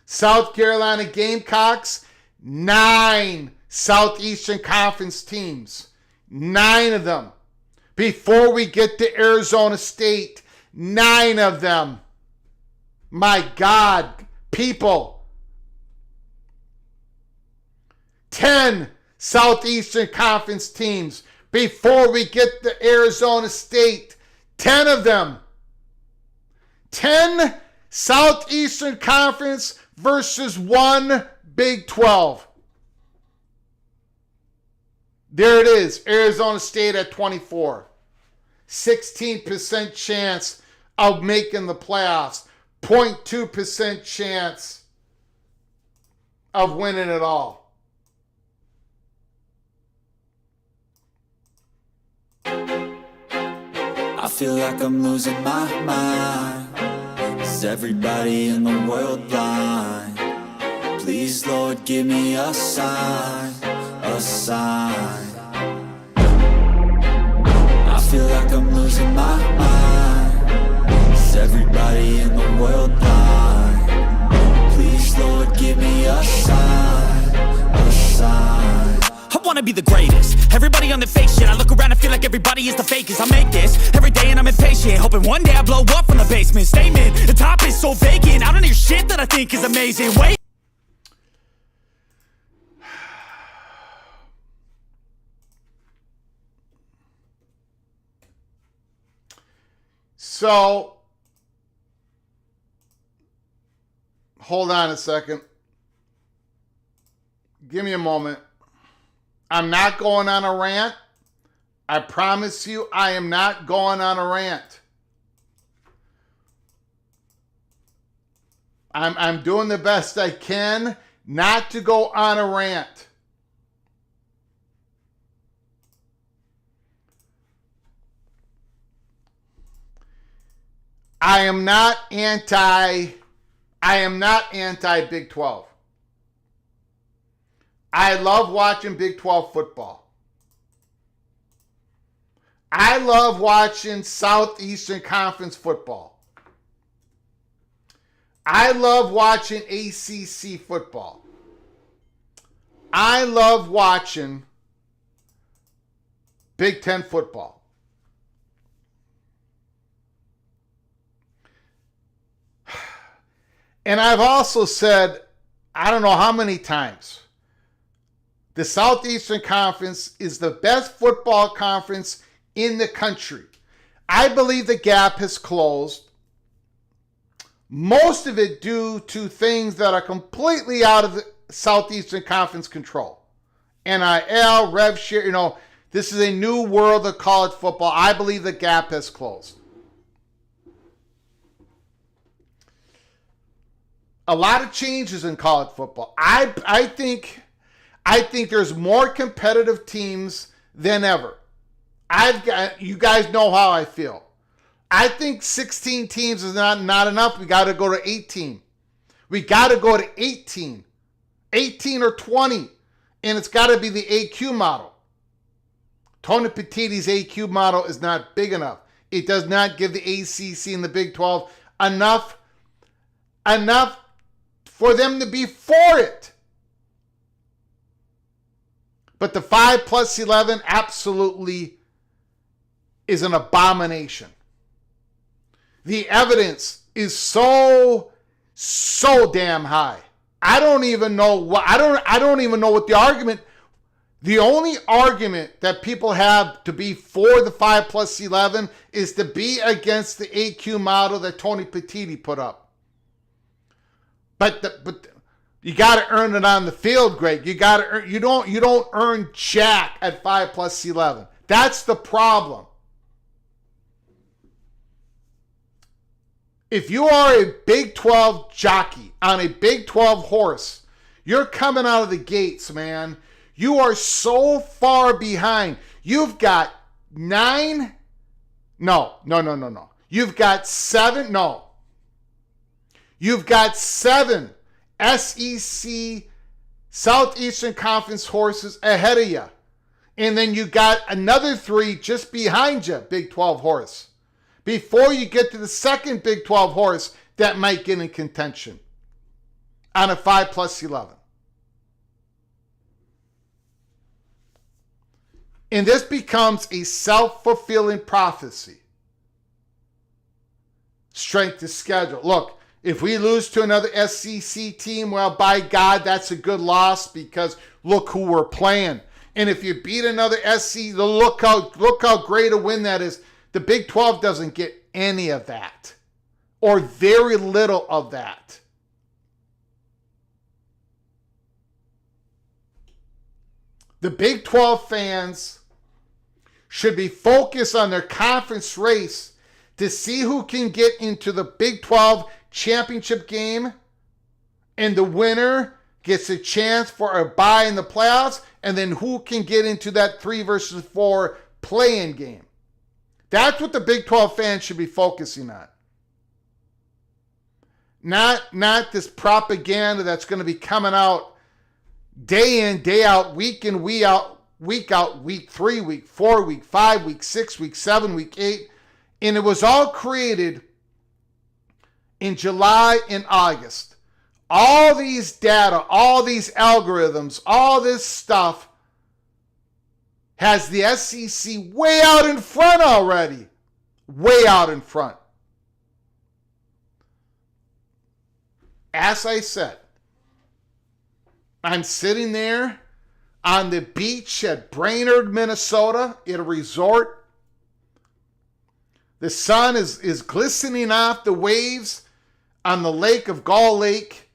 South Carolina Gamecocks. 9 Southeastern Conference teams. 9 of them. Before we get to Arizona State, 9 of them. My God, people. 10 Southeastern Conference teams. Before we get to Arizona State, 10 of them. 10 Southeastern Conference versus 1 Big 12. There it is, Arizona State at 24. 16% chance of making the playoffs. 0.2% chance of winning it all. I feel like I'm losing my mind. Is everybody in the world blind? Please, Lord, give me a sign, a sign. I feel like I'm losing my mind. Is everybody in the world blind? Please, Lord, give me a sign, a sign. I wanna be the greatest. Everybody on the fake shit. I look around and feel like everybody is the fakest. I make this every day and I'm impatient, hoping one day I blow up from the basement. Statement, the top is so vacant. I don't hear shit that I think is amazing. Wait. So, hold on a second. Give me a moment. I'm not going on a rant. I promise you, I am not going on a rant. I'm doing the best I can not to go on a rant. I am not anti Big 12. I love watching Big 12 football. I love watching Southeastern Conference football. I love watching ACC football. I love watching Big 10 football. And I've also said, I don't know how many times, the Southeastern Conference is the best football conference in the country. I believe the gap has closed. Most of it due to things that are completely out of the Southeastern Conference control. NIL, rev share, this is a new world of college football. I believe the gap has closed. A lot of changes in college football. I think there's more competitive teams than ever. You guys know how I feel. I think 16 teams is not enough. We got to go to 18. We got to go to 18. 18 or 20. And it's got to be the AQ model. Tony Petitti's AQ model is not big enough. It does not give the ACC and the Big 12 enough for them to be for it. But the 5+11 absolutely is an abomination. The evidence is so damn high. I don't even know what the argument. The only argument that people have to be for the 5+11 is to be against the AQ model that Tony Petitti put up. But You got to earn it on the field, Greg. You got to earn. You don't earn jack at 5 plus 11. That's the problem. If you are a Big 12 jockey on a Big 12 horse, you're coming out of the gates, man. You are so far behind. You've got 9. No. You've got 7. No. You've got 7 SEC Southeastern Conference horses ahead of you. And then you got another 3 just behind you, Big 12 horse. Before you get to the second Big 12 horse that might get in contention on a 5 plus 11. And this becomes a self-fulfilling prophecy. Strength of schedule. Look, if we lose to another SEC team, well, by God, that's a good loss because look who we're playing. And if you beat another SEC, look how great a win that is. The Big 12 doesn't get any of that or very little of that. The Big 12 fans should be focused on their conference race to see who can get into the Big 12 championship game, and the winner gets a chance for a bye in the playoffs, and then who can get into that 3 versus 4 play-in game. That's what the Big 12 fans should be focusing on. Not this propaganda that's going to be coming out day in, day out, week in, week out, week 3, week 4, week 5, week 6, week 7, week 8. And it was all created in July and August. All these data, all these algorithms, all this stuff has the SEC way out in front already. Way out in front. As I said, I'm sitting there on the beach at Brainerd, Minnesota, at a resort. The sun is glistening off the waves on the lake of Gull Lake.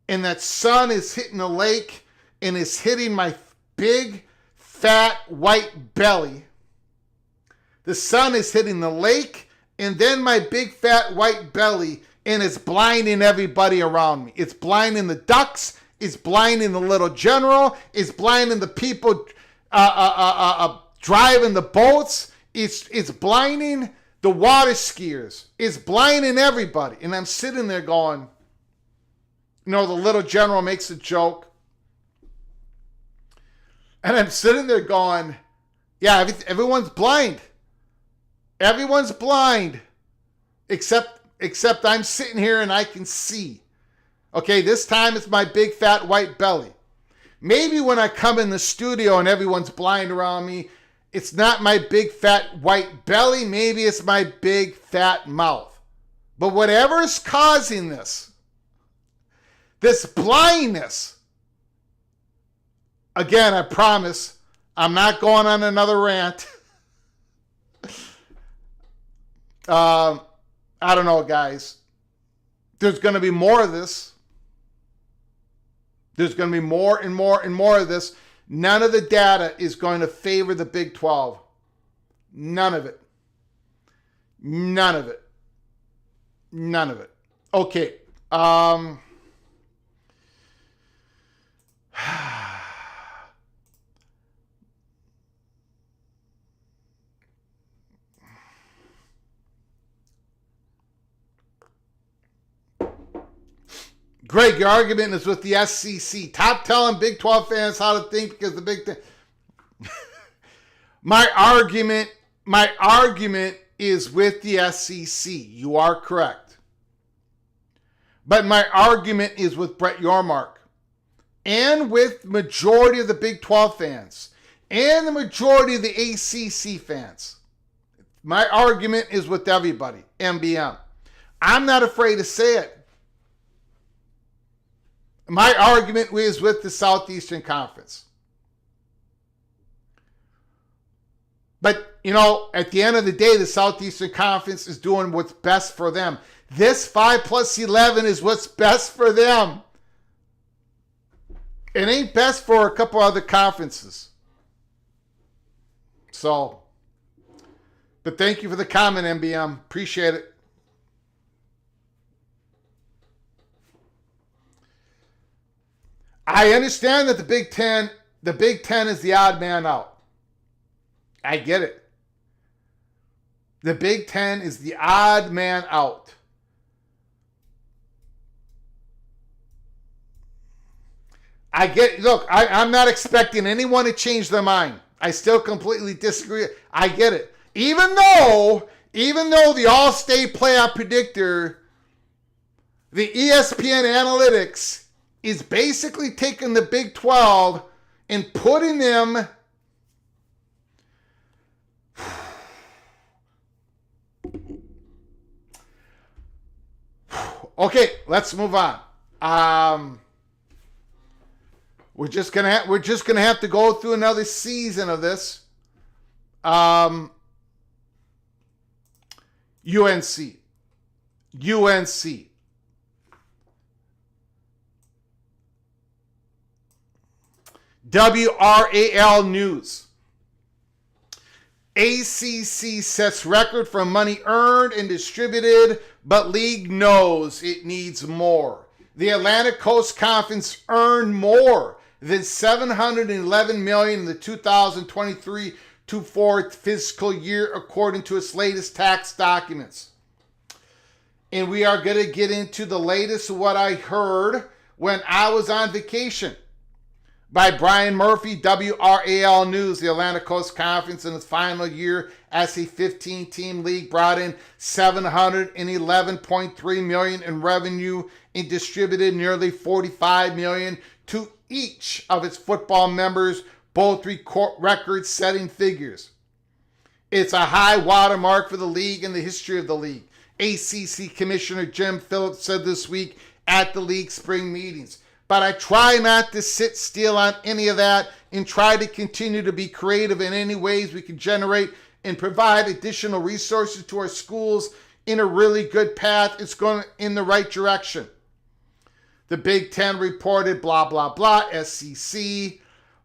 And that sun is hitting the lake and is hitting my big, fat, white belly. The sun is hitting the lake and then my big, fat, white belly, and it's blinding everybody around me. It's blinding the ducks. It's blinding the little general. It's blinding the people driving the boats. It's blinding the water skiers. It's blinding everybody. And I'm sitting there going, the little general makes a joke. And I'm sitting there going, yeah, everyone's blind. Everyone's blind. Except I'm sitting here and I can see. Okay, this time it's my big fat white belly. Maybe when I come in the studio and everyone's blind around me, it's not my big fat white belly. Maybe it's my big fat mouth. But whatever is causing this blindness, again, I promise I'm not going on another rant. I don't know, guys. There's going to be more of this. There's going to be more and more and more of this. None of the data is going to favor the Big 12. None of it. None of it. None of it. Okay. Greg, your argument is with the SEC. Top telling Big 12 fans how to think because the Big 10. My argument is with the SEC. You are correct. But my argument is with Brett Yormark and with majority of the Big 12 fans and the majority of the ACC fans. My argument is with everybody, MBM. I'm not afraid to say it. My argument is with the Southeastern Conference. But, at the end of the day, the Southeastern Conference is doing what's best for them. This 5 plus 11 is what's best for them. it ain't best for a couple other conferences. So, but thank you for the comment, MBM. Appreciate it. I understand that the Big Ten is the odd man out. I get it. The Big Ten is the odd man out. I get, look, I'm not expecting anyone to change their mind. I still completely disagree. I get it. Even though the All-State Playoff Predictor, the ESPN Analytics, is basically taking the Big 12 and putting them okay, let's move on. We're just gonna have to go through another season of this. UNC. WRAL News. ACC sets record for money earned and distributed, but league knows it needs more. The Atlantic Coast Conference earned more than $711 million in the 2023-24 fiscal year, according to its latest tax documents. And we are going to get into the latest of what I heard when I was on vacation. By Brian Murphy, WRAL News. The Atlantic Coast Conference in its final year as a 15-team league brought in $711.3 million in revenue and distributed nearly $45 million to each of its football members, both record-setting figures. It's a high watermark for the league in the history of the league. ACC Commissioner Jim Phillips said this week at the league spring meetings. But I try not to sit still on any of that and try to continue to be creative in any ways we can generate and provide additional resources to our schools in a really good path. It's going in the right direction. The Big Ten reported blah, blah, blah, SEC.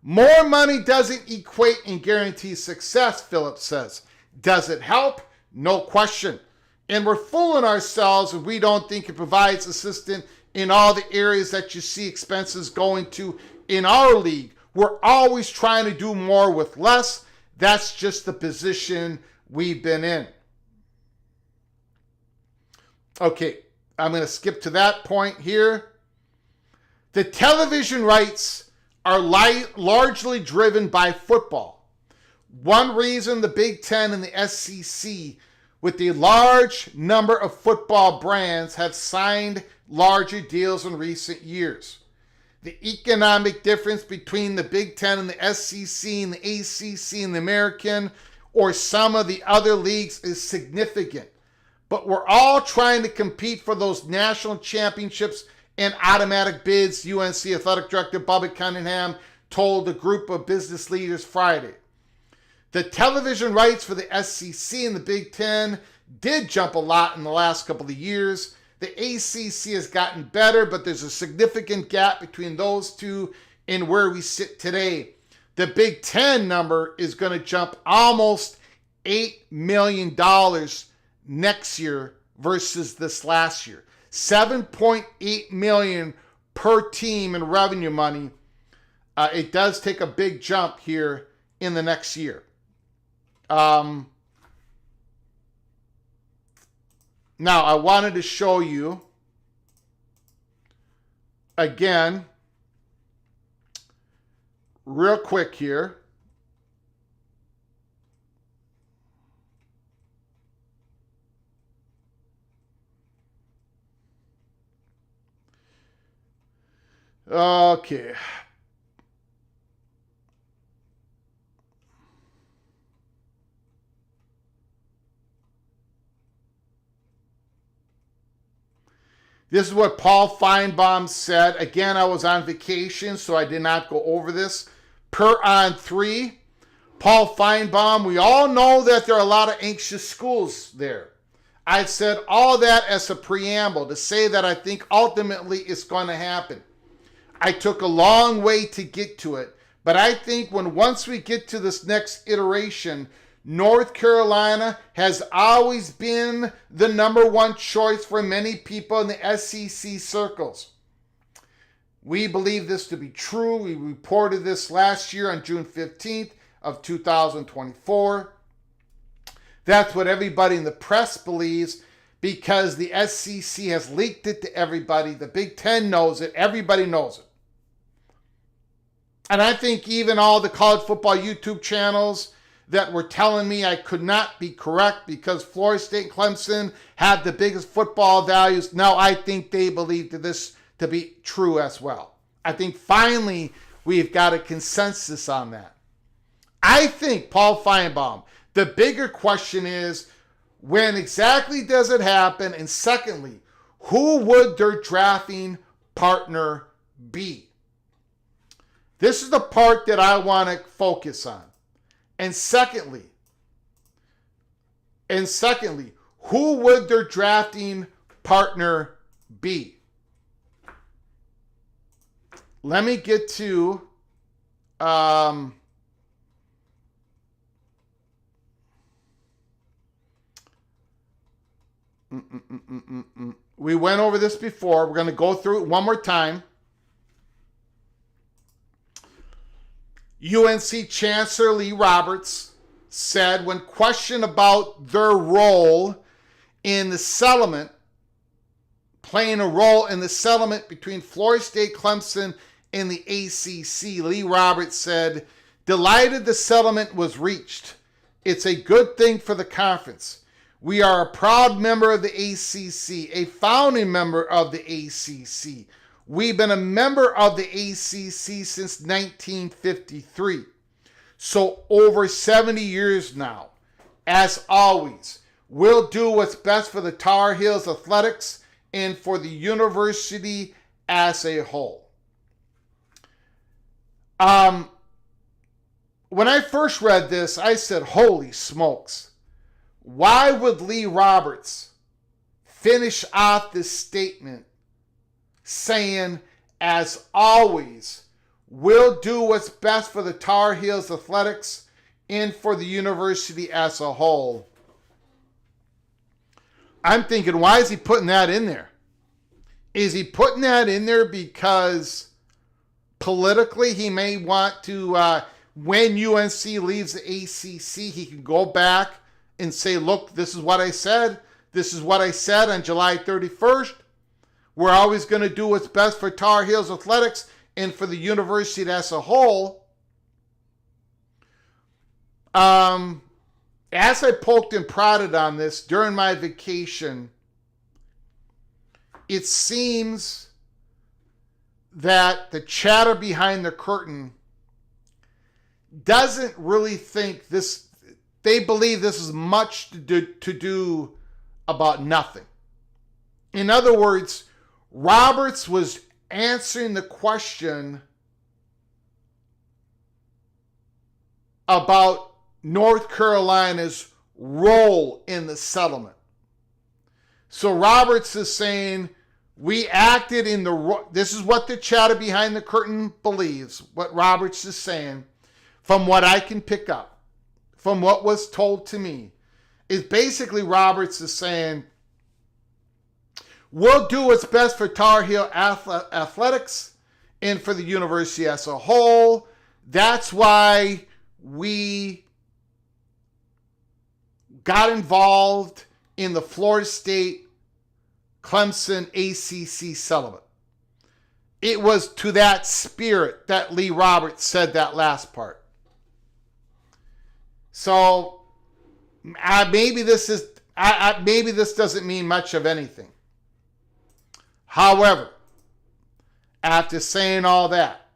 More money doesn't equate and guarantee success, Phillips says. Does it help? No question. And we're fooling ourselves if we don't think it provides assistance in all the areas that you see expenses going to in our league. We're always trying to do more with less. That's just the position we've been in. Okay, I'm going to skip to that point here. The television rights are largely driven by football. One reason the Big Ten and the SEC, with the large number of football brands, have signed larger deals in recent years. The economic difference between the Big Ten and the SEC and the ACC and the American or some of the other leagues is significant. But we're all trying to compete for those national championships and automatic bids, UNC Athletic Director Bubba Cunningham told a group of business leaders Friday. The television rights for the SEC and the Big Ten did jump a lot in the last couple of years. The ACC has gotten better, but there's a significant gap between those two and where we sit today. The Big Ten number is going to jump almost $8 million next year versus this last year. $7.8 million per team in revenue money. It does take a big jump here in the next year. Now, I wanted to show you, again, real quick here. Okay. This is what Paul Finebaum said. Again, I was on vacation, so I did not go over this. Per On 3, Paul Finebaum, we all know that there are a lot of anxious schools there. I've said all that as a preamble to say that I think ultimately it's going to happen. I took a long way to get to it. But I think once we get to this next iteration, North Carolina has always been the number one choice for many people in the SEC circles. We believe this to be true. We reported this last year on June 15th of 2024. That's what everybody in the press believes because the SEC has leaked it to everybody. The Big Ten knows it. Everybody knows it. And I think even all the college football YouTube channels that were telling me I could not be correct because Florida State and Clemson had the biggest football values, now I think they believe this to be true as well. I think finally we've got a consensus on that. I think, Paul Finebaum, the bigger question is, when exactly does it happen? And secondly, who would their drafting partner be? This is the part that I want to focus on. And secondly, who would their drafting partner be? Let me get to we went over this before. We're going to go through it one more time. UNC Chancellor Lee Roberts said when questioned about their role in the settlement, playing a role in the settlement between Florida State, Clemson, and the ACC, Lee Roberts said, "Delighted the settlement was reached. It's a good thing for the conference. We are a proud member of the ACC, a founding member of the ACC. We've been a member of the ACC since 1953. So over 70 years now. As always, we'll do what's best for the Tar Heels athletics and for the university as a whole." When I first read this, I said, holy smokes. Why would Lee Roberts finish off this statement saying, as always, we'll do what's best for the Tar Heels athletics and for the university as a whole? I'm thinking, why is he putting that in there? Is he putting that in there because politically he may want to, when UNC leaves the ACC, he can go back and say, look, this is what I said. This is what I said on July 31st. We're always going to do what's best for Tar Heels athletics and for the university as a whole. As I poked and prodded on this during my vacation, it seems that the chatter behind the curtain doesn't really think this. They believe this is much to do about nothing. In other words, Roberts was answering the question about North Carolina's role in the settlement. So Roberts is saying, we acted in this is what the chatter behind the curtain believes, what Roberts is saying, from what I can pick up, from what was told to me, is basically Roberts is saying, we'll do what's best for Tar Heel athletics and for the university as a whole. That's why we got involved in the Florida State Clemson ACC settlement. It was to that spirit that Lee Roberts said that last part. So maybe this doesn't mean much of anything. However, after saying all that,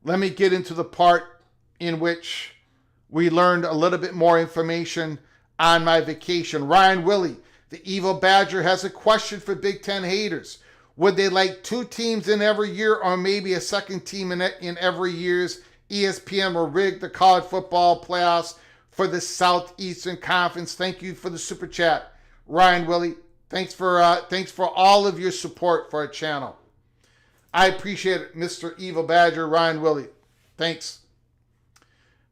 let me get into the part in which we learned a little bit more information on my vacation. Ryan Willie, the Evil Badger, has a question for Big Ten haters. Would they like two teams in every year or maybe a second team in every year's ESPN will rig the college football playoffs for the Southeastern Conference? Thank you for the super chat Ryan Willie. Thanks for all of your support for our channel. I appreciate it, Mr. Evil Badger, Ryan Willie. Thanks.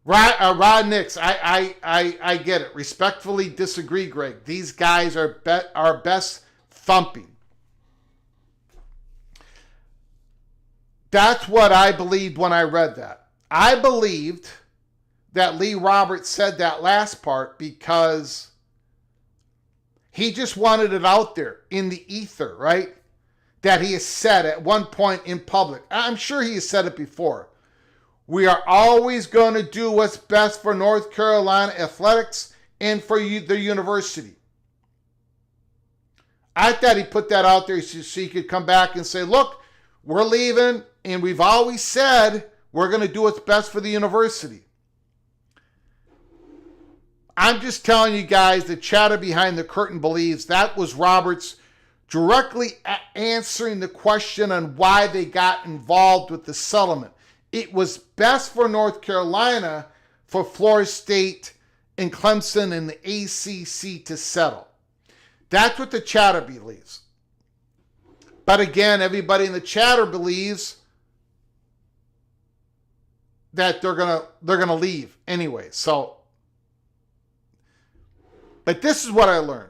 Rod Nix, I get it. Respectfully disagree, Greg. These guys are best thumping. That's what I believed when I read that. I believed that Lee Roberts said that last part because he just wanted it out there in the ether, right? That he has said at one point in public. I'm sure he has said it before. We are always going to do what's best for North Carolina athletics and for the university. I thought he put that out there so he could come back and say, look, we're leaving, and we've always said we're going to do what's best for the university. I'm just telling you guys, the chatter behind the curtain believes that was Roberts directly answering the question on why they got involved with the settlement. It was best for North Carolina for Florida State and Clemson and the ACC to settle. That's what the chatter believes. But again, everybody in the chatter believes that they're gonna leave anyway. So, but this is what I learned.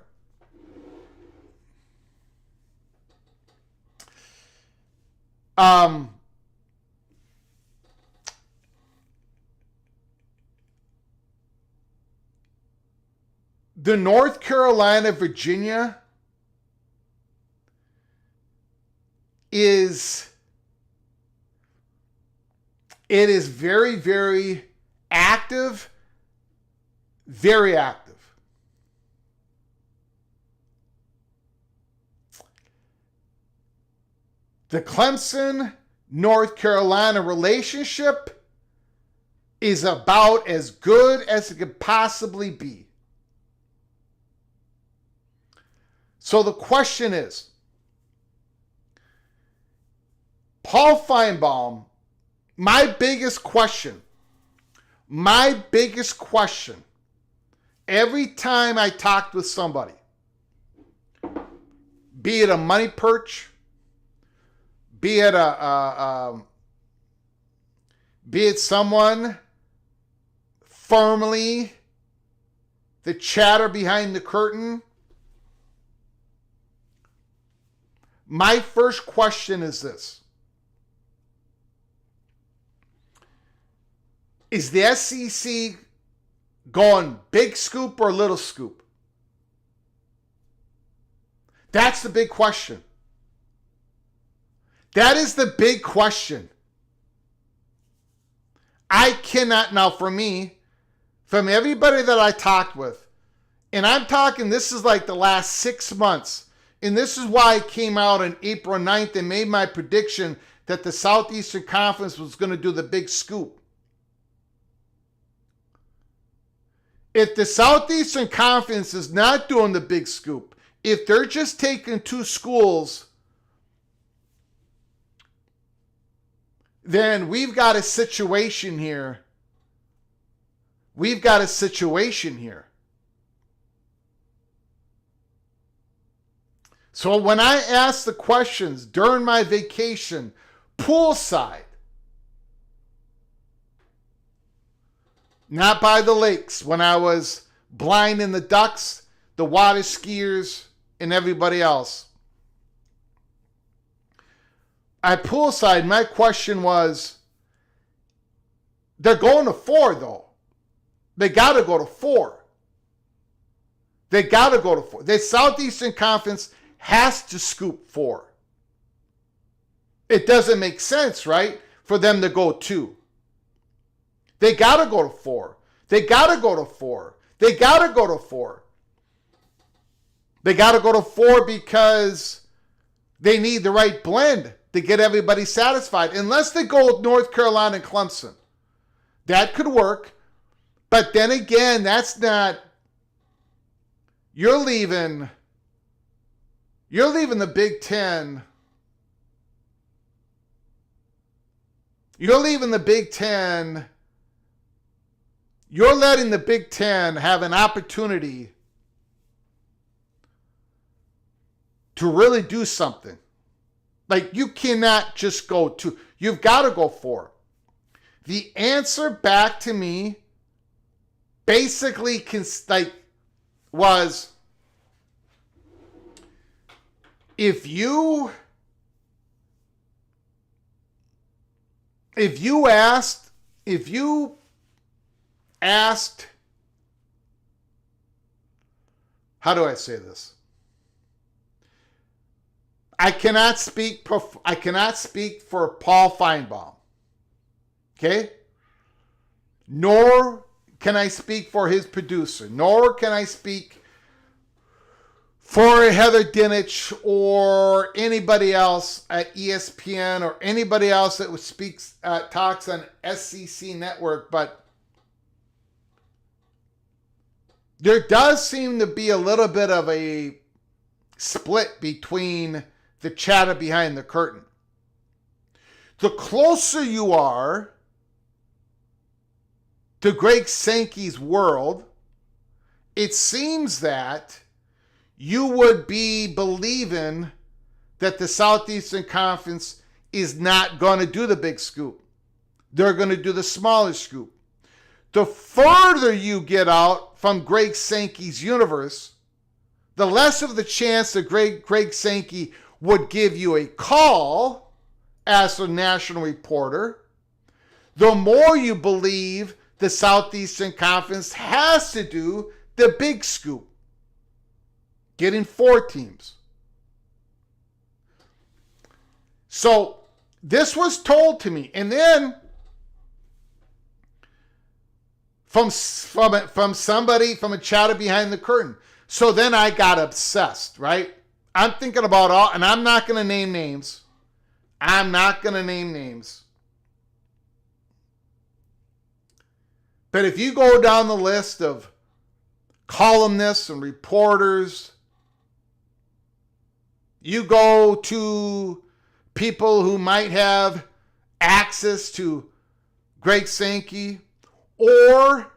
The North Carolina, Virginia is very, very active, very active. The Clemson, North Carolina relationship is about as good as it could possibly be. So the question is, Paul Finebaum, my biggest question, every time I talked with somebody, be it a money perch, be it someone firmly the chatter behind the curtain, my first question is this. Is the SEC going big scoop or little scoop? That's the big question. That is the big question. I cannot, now for me, from everybody that I talked with, and I'm talking, this is like the last 6 months, and this is why I came out on April 9th and made my prediction that the Southeastern Conference was going to do the big scoop. If the Southeastern Conference is not doing the big scoop, if they're just taking 2 schools, then we've got a situation here. So when I asked the questions during my vacation, poolside, not by the lakes, when I was blinding the ducks, the water skiers, and everybody else. At poolside, my question was, they're going to 4 though. They got to go to 4. The Southeastern Conference has to scoop 4. It doesn't make sense, right, for them to go 2. They got to go to 4. They got to go to 4 because they need the right blend to get everybody satisfied. Unless they go with North Carolina and Clemson. That could work. But then again, that's not... You're leaving the Big Ten. You're letting the Big Ten have an opportunity to really do something. Like, you cannot just go 2. You've got to go 4. The answer back to me basically was, if you asked, how do I say this? I cannot speak for Paul Finebaum. Okay? Nor can I speak for his producer. Nor can I speak for Heather Dinich or anybody else at ESPN or anybody else that talks on SEC Network, but there does seem to be a little bit of a split between the chatter behind the curtain. The closer you are to Greg Sankey's world, it seems that you would be believing that the Southeastern Conference is not going to do the big scoop. They're going to do the smaller scoop. The further you get out from Greg Sankey's universe, the less of the chance that Greg Sankey would give you a call as a national reporter, the more you believe the Southeastern Conference has to do the big scoop, getting 4 teams. So this was told to me, and then from somebody, from a chatter behind the curtain. So then I got obsessed, right? I'm thinking about all, and I'm not going to name names. But if you go down the list of columnists and reporters, you go to people who might have access to Greg Sankey, or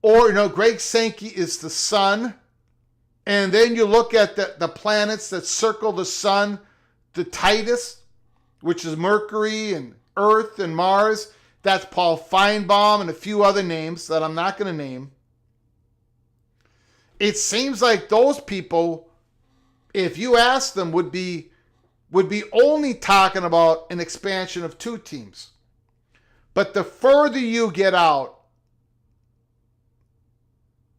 Greg Sankey is the sun, and then you look at the planets that circle the sun the tightest, which is Mercury and Earth and Mars. That's Paul Finebaum and a few other names that I'm not going to name. It seems like those people, if you ask them, would be only talking about an expansion of 2 teams. But the further you get out,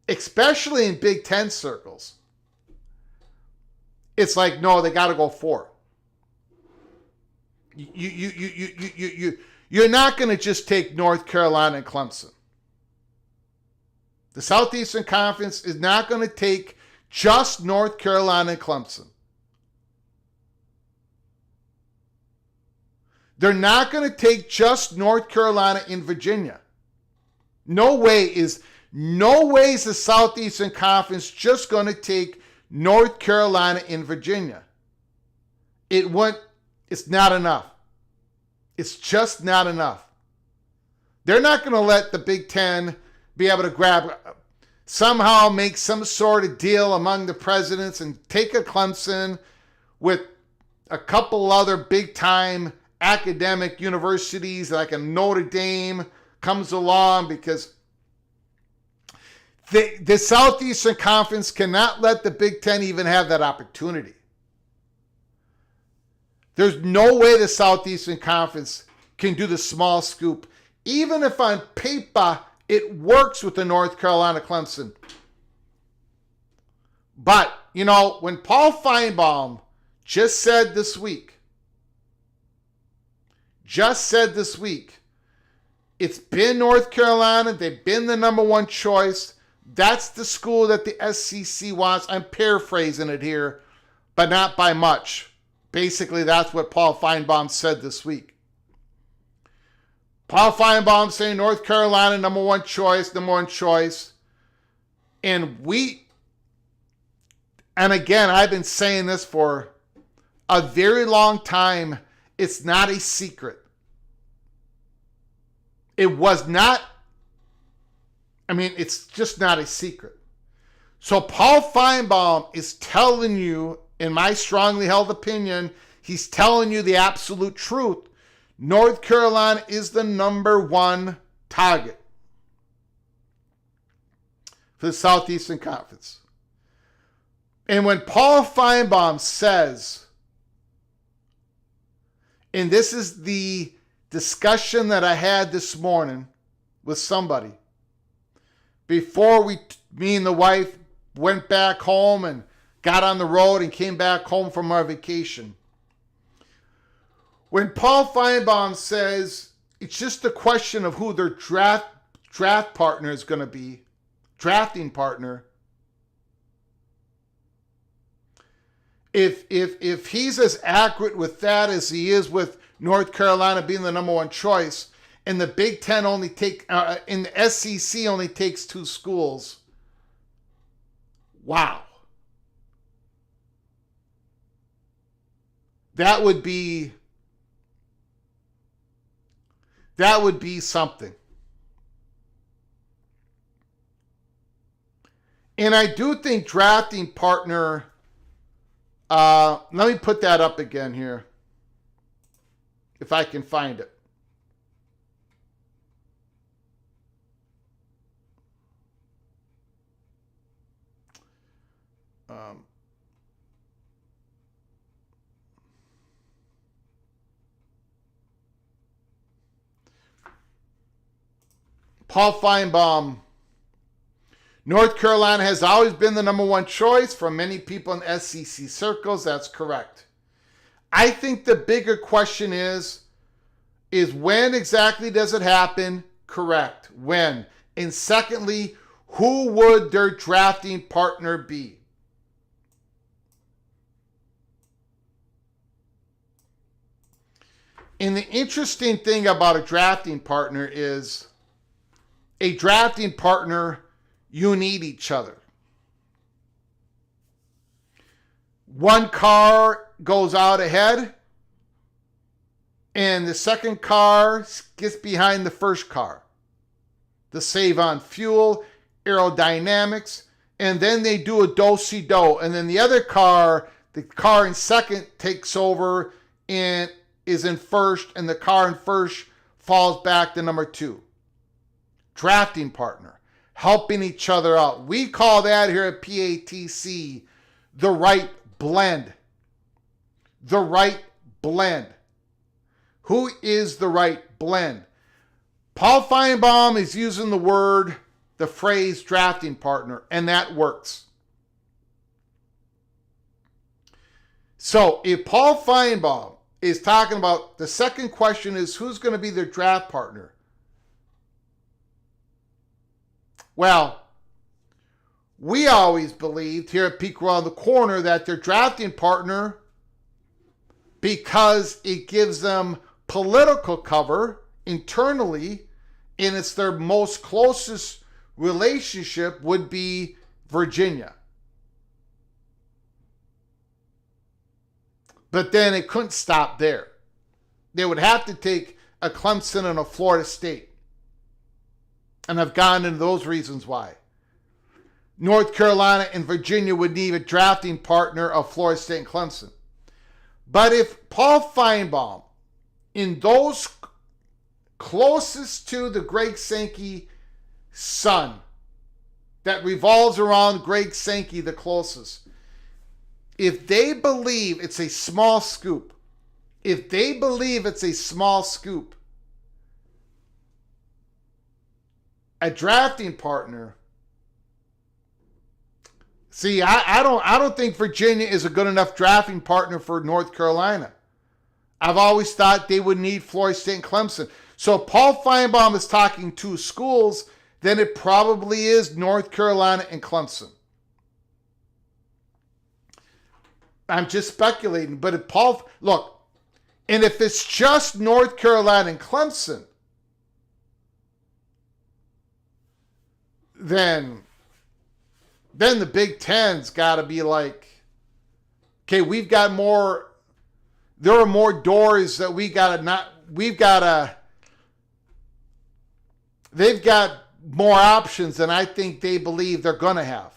especially in Big Ten circles, it's like, no, they got to go 4. You're not going to just take North Carolina and Clemson. The Southeastern Conference is not going to take just North Carolina and Clemson. They're not going to take just North Carolina and Virginia. No way is the Southeastern Conference just going to take North Carolina and Virginia. It's not enough. It's just not enough. They're not going to let the Big Ten be able to somehow make some sort of deal among the presidents and take a Clemson with a couple other big-time academic universities like a Notre Dame comes along, because the Southeastern Conference cannot let the Big Ten even have that opportunity. There's no way the Southeastern Conference can do the small scoop, even if on paper it works with the North Carolina Clemson. But, when Paul Finebaum just said this week, it's been North Carolina, they've been the number 1 choice. That's the school that the SEC wants. I'm paraphrasing it here, but not by much. Basically, that's what Paul Finebaum said this week. Paul Finebaum saying North Carolina, number 1 choice. And again, I've been saying this for a very long time. It's not a secret. It's just not a secret. So Paul Finebaum is telling you, in my strongly held opinion, he's telling you the absolute truth. North Carolina is the number one target for the Southeastern Conference. And when Paul Finebaum says, and this is the discussion that I had this morning with somebody, before me and the wife went back home and got on the road and came back home from our vacation. When Paul Finebaum says it's just a question of who their draft partner is going to be, drafting partner, if he's as accurate with that as he is with North Carolina being the number one choice, and the Big Ten in the SEC only takes 2 schools, wow. That would be something. And I do think drafting partner, let me put that up again here, if I can find it. Paul Finebaum, North Carolina has always been the number one choice for many people in SEC circles. That's correct. I think the bigger question is when exactly does it happen? Correct. When? And secondly, who would their drafting partner be? And the interesting thing about a drafting partner is a drafting partner, you need each other. One car goes out ahead, and the second car gets behind the first car to save on fuel, aerodynamics, and then they do a do-si-do. And then the other car, the car in second, takes over and is in first, and the car in first falls back to number 2. Drafting partner, helping each other out. We call that here at PATC the right blend. The right blend. Who is the right blend? Paul Finebaum is using the phrase drafting partner, and that works. So if Paul Finebaum is talking about, the second question is who's going to be their draft partner? Well, we always believed here at Peek Around the Corner that their drafting partner, because it gives them political cover internally, and it's their most closest relationship, would be Virginia. But then it couldn't stop there. They would have to take a Clemson and a Florida State. And I've gone into those reasons why. North Carolina and Virginia would need a drafting partner of Florida State and Clemson. But if Paul Finebaum, in those closest to the Greg Sankey son, that revolves around Greg Sankey the closest, if they believe it's a small scoop, a drafting partner. See, I don't think Virginia is a good enough drafting partner for North Carolina. I've always thought they would need Florida State and Clemson. So if Paul Finebaum is talking 2 schools, then it probably is North Carolina and Clemson. I'm just speculating, but if and if it's just North Carolina and Clemson, then the Big Ten's got to be like, okay, there are more doors that they've got more options than I think they believe they're going to have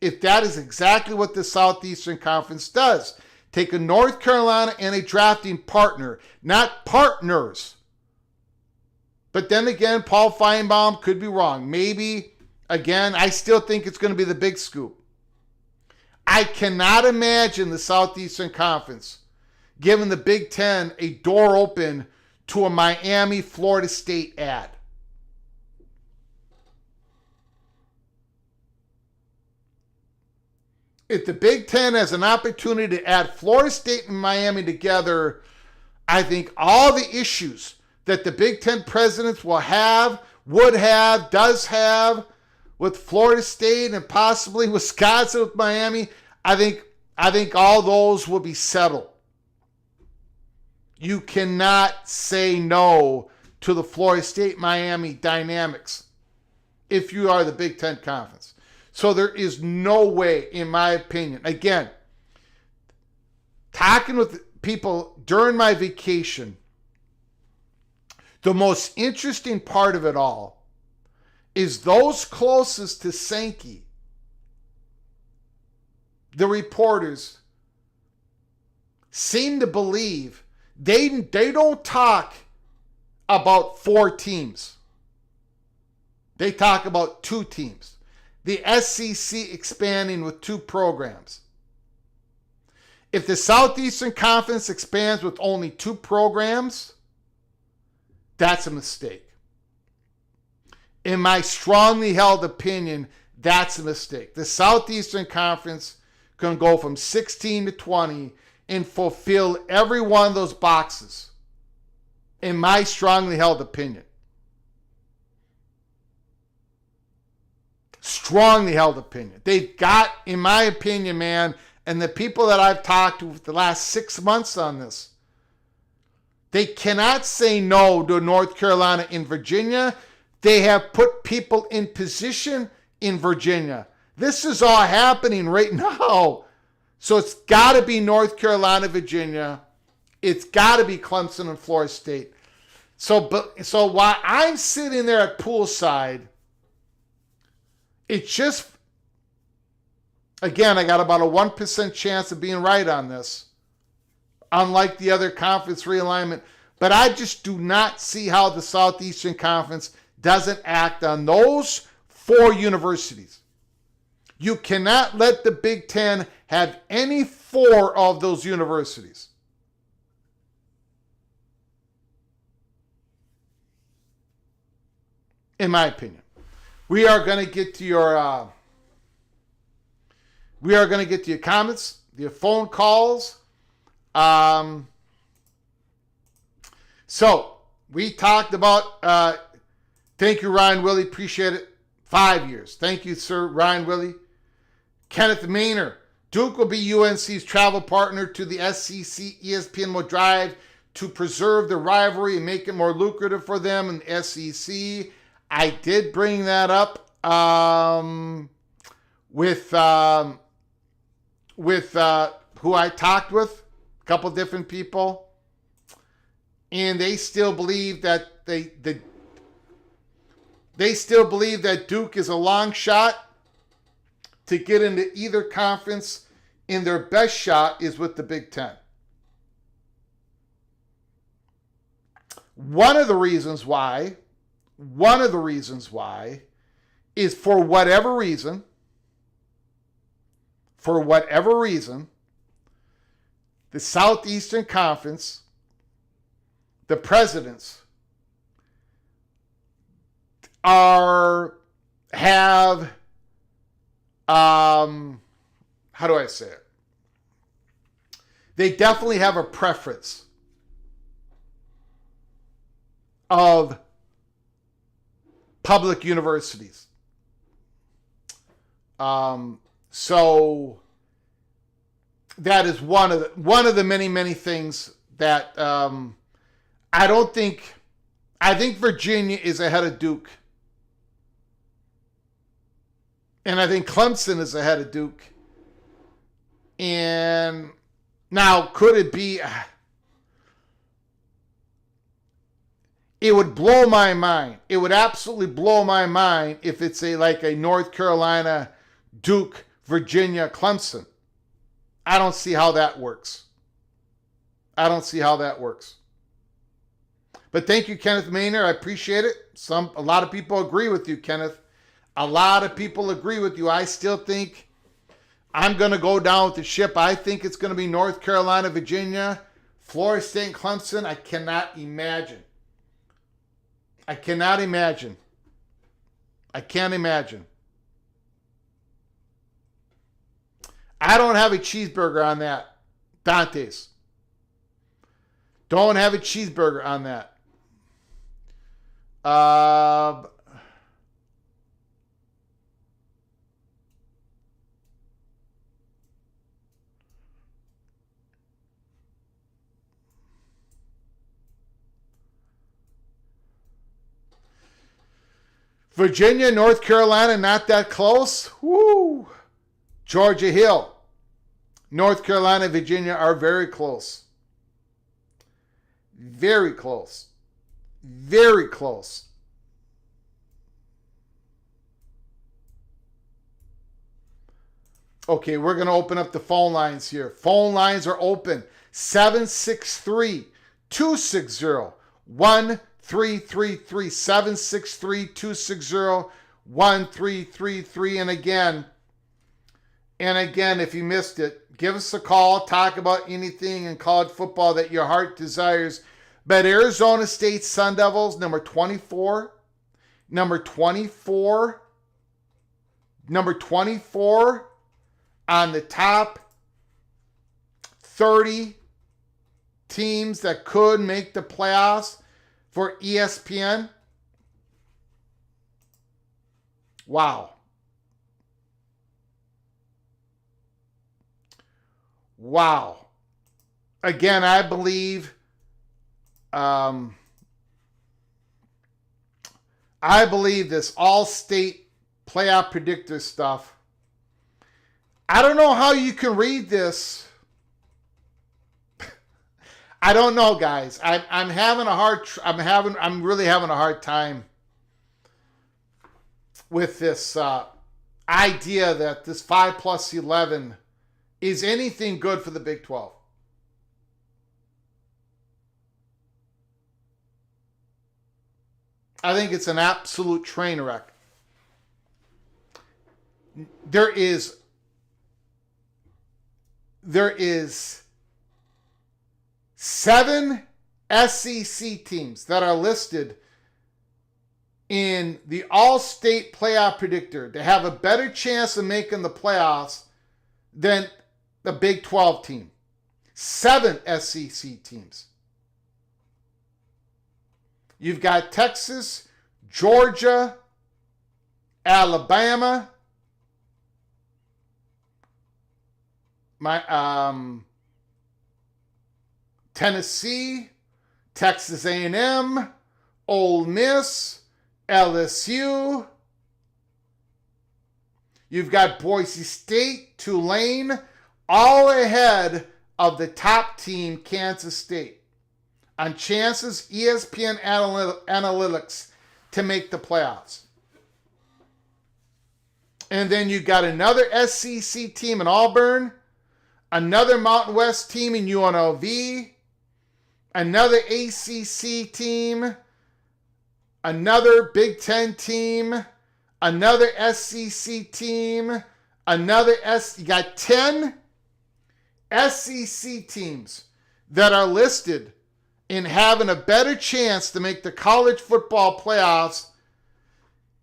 if that is exactly what the Southeastern Conference does. Take a North Carolina and a drafting partner, not partners. But then again, Paul Finebaum could be wrong. Maybe, again, I still think it's going to be the big scoop. I cannot imagine the Southeastern Conference giving the Big Ten a door open to a Miami, Florida State ad. If the Big Ten has an opportunity to add Florida State and Miami together, I think all the issues that the Big Ten presidents will have, would have, does have with Florida State and possibly Wisconsin with Miami, I think all those will be settled. You cannot say no to the Florida State-Miami dynamics if you are the Big Ten Conference. So there is no way, in my opinion, again, talking with people during my vacation, the most interesting part of it all is those closest to Sankey, the reporters, seem to believe they don't talk about 4 teams. They talk about 2 teams. The SEC expanding with 2 programs. If the Southeastern Conference expands with only 2 programs, that's a mistake. In my strongly held opinion, that's a mistake. The Southeastern Conference can go from 16 to 20 and fulfill every one of those boxes, in my strongly held opinion. Strongly held opinion. They've got, in my opinion, man, and the people that I've talked to for the last 6 months on this, they cannot say no to North Carolina and Virginia. They have put people in position in Virginia. This is all happening right now. So it's got to be North Carolina, Virginia. It's got to be Clemson and Florida State. So while I'm sitting there at poolside, it's just, again, I got about a 1% chance of being right on this, unlike the other conference realignment. But I just do not see how the Southeastern Conference doesn't act on those 4 universities. You cannot let the Big Ten have any 4 of those universities. In my opinion. We are going to get to your comments, your phone calls. So we talked about, thank you, Ryan Willie. Appreciate it. 5 years. Thank you, sir, Ryan Willie. Kenneth Maynor. Duke will be UNC's travel partner to the SEC. ESPN will drive to preserve the rivalry and make it more lucrative for them in the SEC. I did bring that up with who I talked with, a couple different people, and they still believe that they still believe that Duke is a long shot to get into either conference, and their best shot is with the Big Ten. One of the reasons why is for whatever reason, the Southeastern Conference, the presidents have how do I say it? They definitely have a preference of public universities. So that is one of the many things that I think Virginia is ahead of Duke. And I think Clemson is ahead of Duke. And now, could it be? It would blow my mind. It would absolutely blow my mind if it's like a North Carolina, Duke, Virginia, Clemson. I don't see how that works. I don't see how that works. But thank you, Kenneth Maynard. I appreciate it. A lot of people agree with you, Kenneth. A lot of people agree with you. I still think I'm going to go down with the ship. I think it's going to be North Carolina, Virginia, Florida State, and Clemson. I cannot imagine. I cannot imagine. I can't imagine. I don't have a cheeseburger on that. Dante's. Don't have a cheeseburger on that. Virginia, North Carolina, not that close. Woo! Georgia Hill, North Carolina, Virginia are very close. Very close. Very close. Okay, we're going to open up the phone lines here. Phone lines are open. 763-260-1333. 763-260-1333. And again, if you missed it, give us a call. Talk about anything in college football that your heart desires. But Arizona State Sun Devils, number 24 on the top 30 teams that could make the playoffs for ESPN. Wow. Wow. Again, I believe this all-state playoff predictor stuff. I don't know how you can read this. I don't know, guys. I'm really having a hard time with this idea that this 5+11 is anything good for the Big 12. I think it's an absolute train wreck. There is 7 SEC teams that are listed in the all-state playoff predictor to have a better chance of making the playoffs than the Big 12 team. 7 SEC teams. You've got Texas, Georgia, Alabama, Tennessee, Texas A&M, Ole Miss, LSU. You've got Boise State, Tulane, all ahead of the top team, Kansas State, on chances ESPN analytics to make the playoffs. And then you got another SEC team in Auburn, another Mountain West team in UNLV, another ACC team, another Big Ten team, another SEC team, you got 10 SEC teams that are listed in having a better chance to make the college football playoffs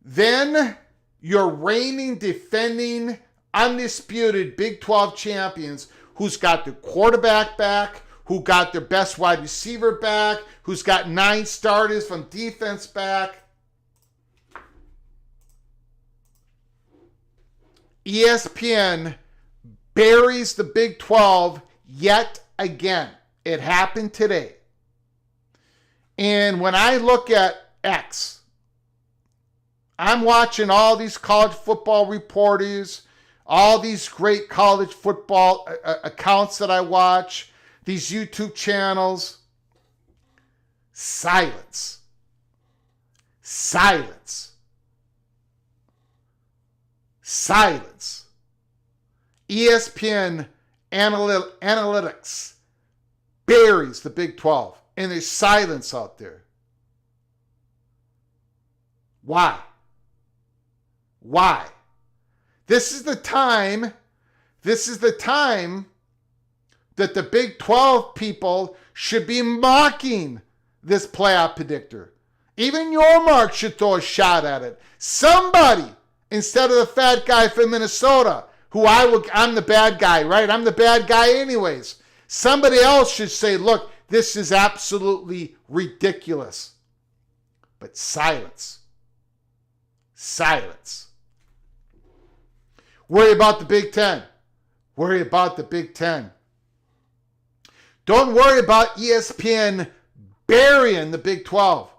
than your reigning, defending, undisputed Big 12 champions, who's got their quarterback back, who got their best wide receiver back, who's got 9 starters from defense back. ESPN buries the Big 12 yet again. It happened today. And when I look at X, I'm watching all these college football reporters, all these great college football accounts that I watch, these YouTube channels. Silence. Silence. Silence. ESPN Analytics buries the Big 12, and there's silence out there. Why? Why? This is the time that the Big 12 people should be mocking this playoff predictor. Even your mark should throw a shot at it. Somebody, instead of the fat guy from Minnesota, who I'm the bad guy, right? I'm the bad guy anyways. Somebody else should say, look, this is absolutely ridiculous. But silence. Silence. Worry about the Big Ten. Worry about the Big Ten. Don't worry about ESPN burying the Big 12.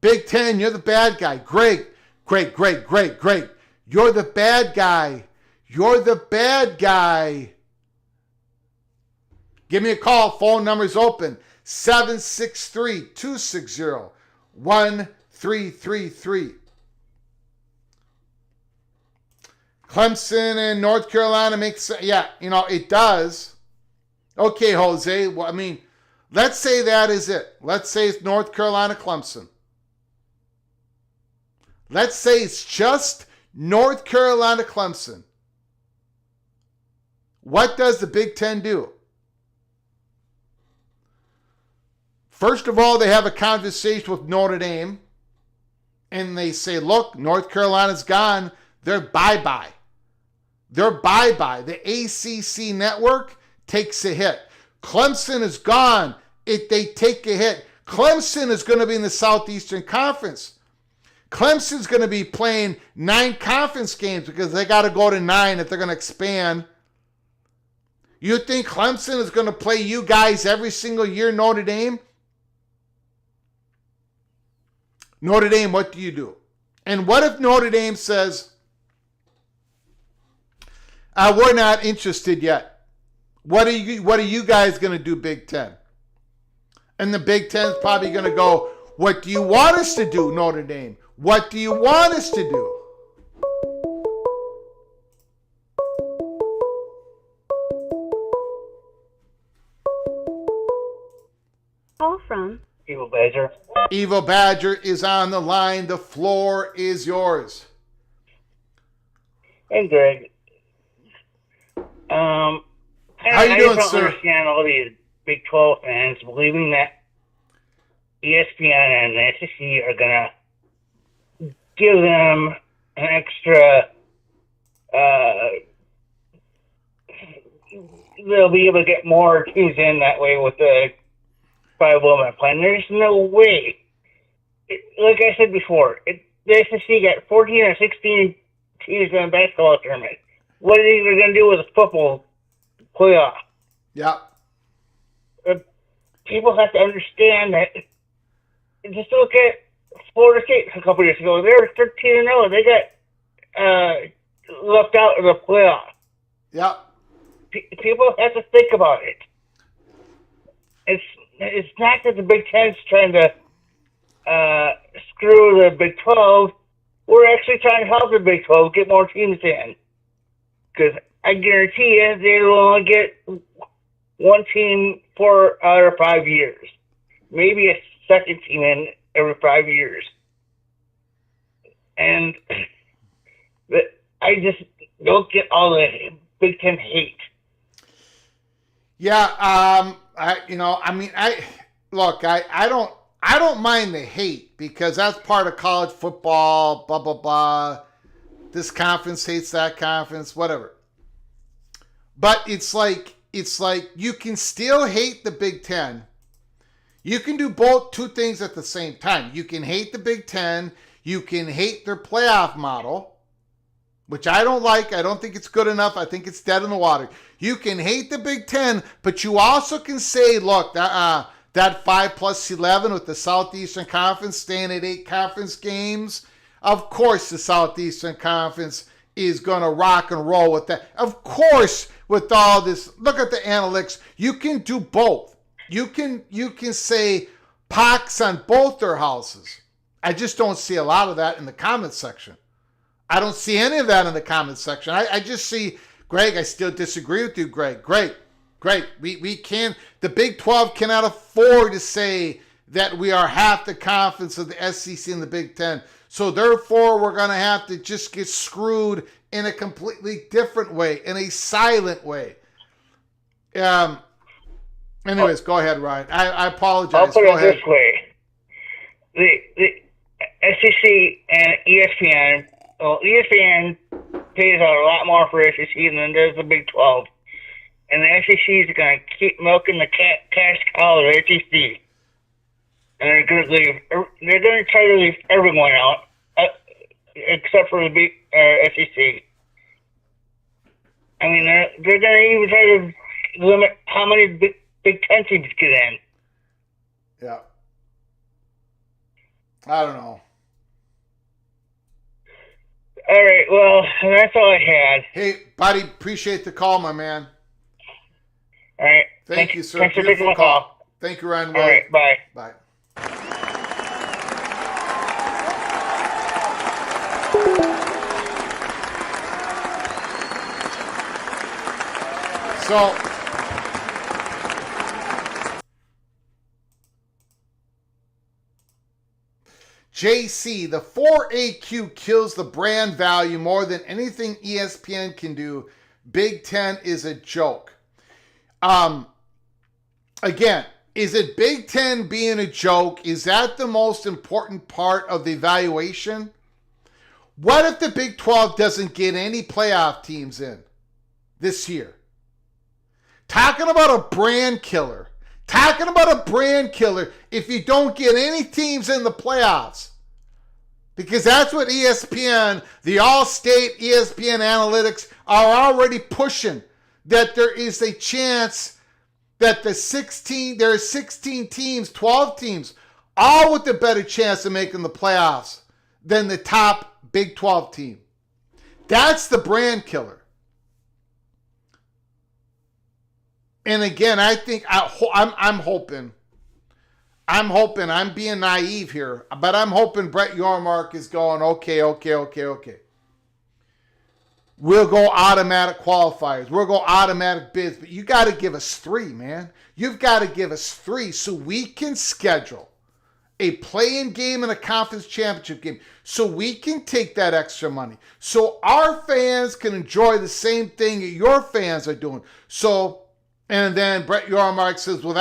Big Ten, you're the bad guy. Great. You're the bad guy. You're the bad guy. Give me a call. Phone number's open. 763-260-1333. Clemson and North Carolina makes, it does. Okay, Jose. Well, I mean, let's say that is it. Let's say it's North Carolina, Clemson. Let's say it's just North Carolina, Clemson. What does the Big Ten do? First of all, they have a conversation with Notre Dame, and they say, look, North Carolina's gone. They're bye-bye. They're bye-bye. The ACC network takes a hit. Clemson is gone. They take a hit. Clemson is going to be in the Southeastern Conference. Clemson's going to be playing 9 conference games because they got to go to 9 if they're going to expand. You think Clemson is going to play you guys every single year, Notre Dame? Notre Dame, what do you do? And what if Notre Dame says, we're not interested yet. What are you guys going to do, Big Ten? And the Big Ten's probably going to go, what do you want us to do, Notre Dame? What do you want us to do? Call from Evil Badger. Evil Badger is on the line. The floor is yours. Hey, Greg. How you doing, don't sir? understand all these Big 12 fans believing that ESPN and the SEC are going to give them an extra, they'll be able to get more teams in that way with the 5-woman plan. There's no way. Like I said before, the SEC got 14 or 16 teams in the basketball tournament. What are they going to do with a football playoff? Yeah. People have to understand that. Just look at Florida State a couple years ago. They were 13-0. They got left out of the playoff. Yeah. People have to think about it. It's not that the Big Ten's trying to screw the Big 12. We're actually trying to help the Big 12 get more teams in. Because I guarantee you, they will only get one team 4 out of 5 years. Maybe a second team in every 5 years. And I just don't get all the Big Ten hate. Yeah, I don't mind the hate because that's part of college football, blah, blah, blah. This conference hates that conference, whatever. But it's like you can still hate the Big Ten. You can do two things at the same time. You can hate the Big Ten. You can hate their playoff model, which I don't like. I don't think it's good enough. I think it's dead in the water. You can hate the Big Ten, but you also can say, look, that 5+11 with the Southeastern Conference staying at 8 conference games. Of course, the Southeastern Conference is going to rock and roll with that. Of course, with all this, look at the analytics. You can do both. You can say pox on both their houses. I just don't see a lot of that in the comment section. I don't see any of that in the comments section. I just see, Greg, I still disagree with you, Greg. Great. We can, the Big 12 cannot afford to say that we are half the conference of the SEC and the Big 10. So therefore, we're going to have to just get screwed in a completely different way, in a silent way. Anyways, go ahead, Ryan. I apologize. I'll put go it ahead. this way. The SEC and ESPN, well, ESPN pays out a lot more for SEC than does the Big 12. And the SEC is going to keep milking the cash cow of the SEC. And they're going to try to leave everyone out, except for the big SEC. I mean, they're going to even try to limit how many Big 10 teams get in. Yeah. I don't know. All right, well, that's all I had. Hey, buddy, appreciate the call, my man. All right. Thank you, sir. Thanks for taking my call. Thank you, Ryan. All right, bye. Bye. So, JC, the 4AQ kills the brand value more than anything ESPN can do. Big Ten is a joke. Again, is it Big Ten being a joke? Is that the most important part of the evaluation? What if the Big 12 doesn't get any playoff teams in this year? Talking about a brand killer. Talking about a brand killer if you don't get any teams in the playoffs. Because that's what ESPN, the All-State ESPN analytics are already pushing. That there is a chance that there are 16 teams, 12 teams, all with a better chance of making the playoffs than the top Big 12 team. That's the brand killer. And again, I think I'm hoping, I'm being naive here, but I'm hoping Brett Yormark is going, okay. We'll go automatic qualifiers. We'll go automatic bids, but you got to give us 3, man. You've got to give us 3 so we can schedule a play-in game and a conference championship game so we can take that extra money. So our fans can enjoy the same thing that your fans are doing. So, and then Brett Yormark says, well,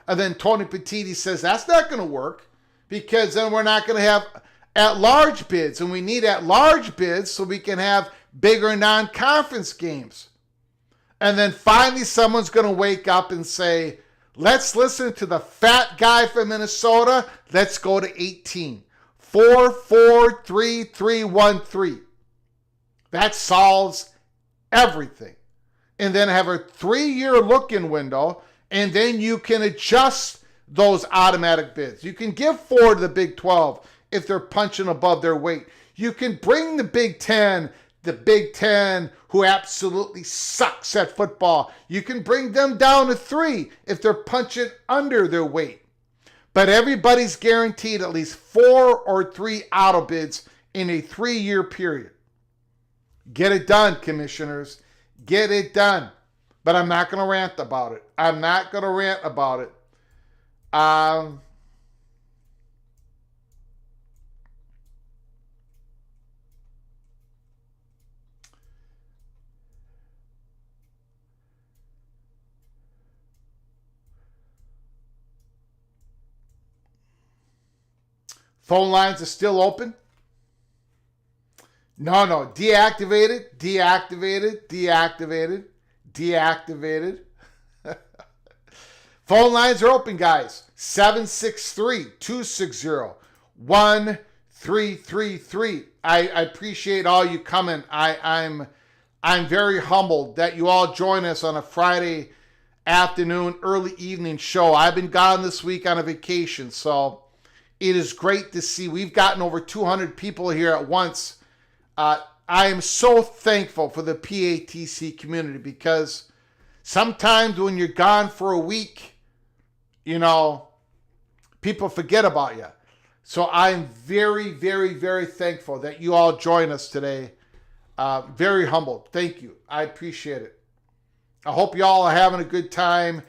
and then Tony Petitti says, that's not going to work because then we're not going to have at-large bids. And we need at-large bids so we can have bigger non-conference games. And then finally someone's going to wake up and say, let's listen to the fat guy from Minnesota. Let's go to 18. 4, 4, 3, 3, 1, 3. That solves everything. And then have a 3-year look-in window, and then you can adjust those automatic bids. You can give 4 to the Big 12 if they're punching above their weight. You can bring the Big 10 who absolutely sucks at football. You can bring them down to 3 if they're punching under their weight. But everybody's guaranteed at least 4 or 3 auto bids in a 3-year period. Get it done, commissioners. Get it done. But I'm not going to rant about it. Phone lines are still open. No. Deactivated. Phone lines are open, guys. 763-260-1333. I appreciate all you coming. I'm very humbled that you all join us on a Friday afternoon, early evening show. I've been gone this week on a vacation, so it is great to see. We've gotten over 200 people here at once. I am so thankful for the PATC community because sometimes when you're gone for a week, people forget about you. So I'm very, very, very thankful that you all join us today. Very humbled. Thank you. I appreciate it. I hope you all are having a good time.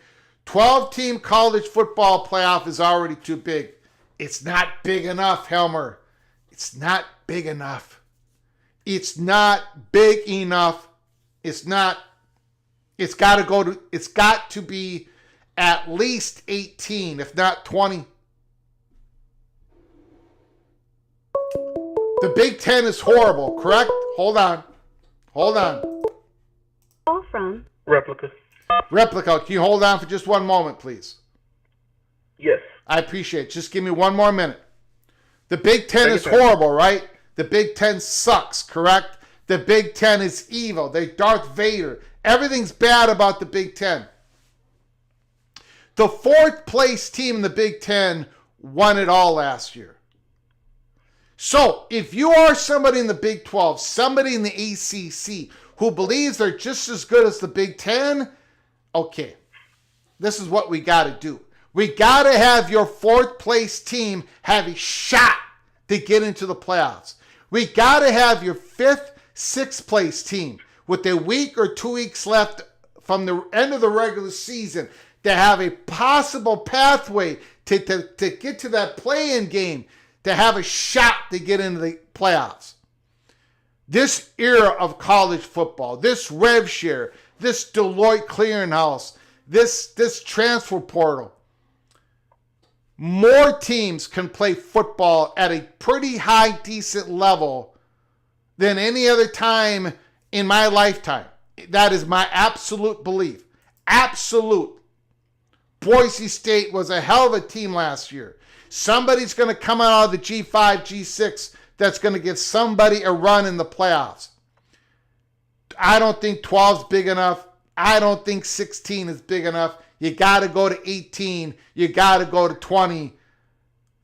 12-team college football playoff is already too big. It's not big enough, Helmer. It's not big enough. It's not big enough. It's not. It's got to be at least 18, if not 20. The Big Ten is horrible, correct? Hold on. Call from Replica. Replica, can you hold on for just one moment, please? Yes. I appreciate it. Just give me one more minute. The Big Ten is horrible, right? The Big Ten sucks, correct? The Big Ten is evil. They're Darth Vader. Everything's bad about the Big Ten. The 4th place team in the Big Ten won it all last year. So, if you are somebody in the Big 12, somebody in the ACC who believes they're just as good as the Big Ten, okay, this is what we got to do. We got to have your 4th place team have a shot to get into the playoffs. We got to have your 5th, 6th place team with a week or 2 weeks left from the end of the regular season to have a possible pathway to get to that play-in game, to have a shot to get into the playoffs. This era of college football, this rev share, this Deloitte clearinghouse, this transfer portal, more teams can play football at a pretty high, decent level than any other time in my lifetime. That is my absolute belief. Absolute. Boise State was a hell of a team last year. Somebody's going to come out of the G5, G6 that's going to give somebody a run in the playoffs. I don't think 12 is big enough. I don't think 16 is big enough. You got to go to 18. You got to go to 20.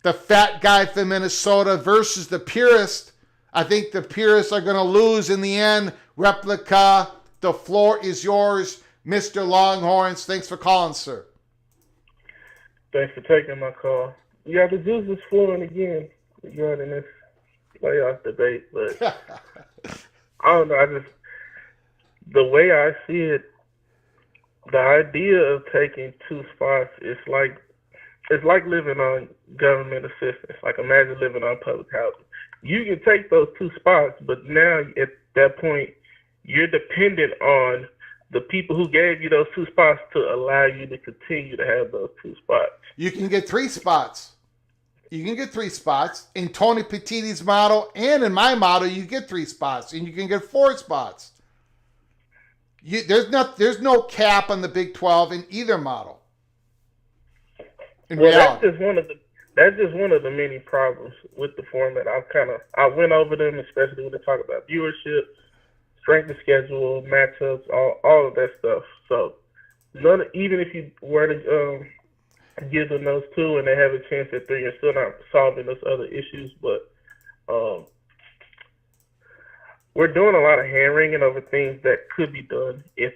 The fat guy from Minnesota versus the purist. I think the purists are going to lose in the end. Replica, the floor is yours. Mr. Longhorns, thanks for calling, sir. Thanks for taking my call. Yeah, the juice is flowing again regarding this playoff debate, but I don't know. The way I see it, the idea of taking 2 spots is it's like living on government assistance. Like, imagine living on public housing. You can take those 2 spots, but now at that point, you're dependent on the people who gave you those 2 spots to allow you to continue to have those 2 spots. You can get 3 spots. You can get 3 spots. In Tony Petitti's model and in my model, you get 3 spots, and you can get 4 spots. There's no cap on the Big 12 in either model. In reality. That's just one of the many problems with the format. I went over them, especially when they talk about viewership, strength of schedule, matchups, all of that stuff. So even if you were to give them those 2 and they have a chance at 3, you're still not solving those other issues. But we're doing a lot of hand-wringing over things that could be done if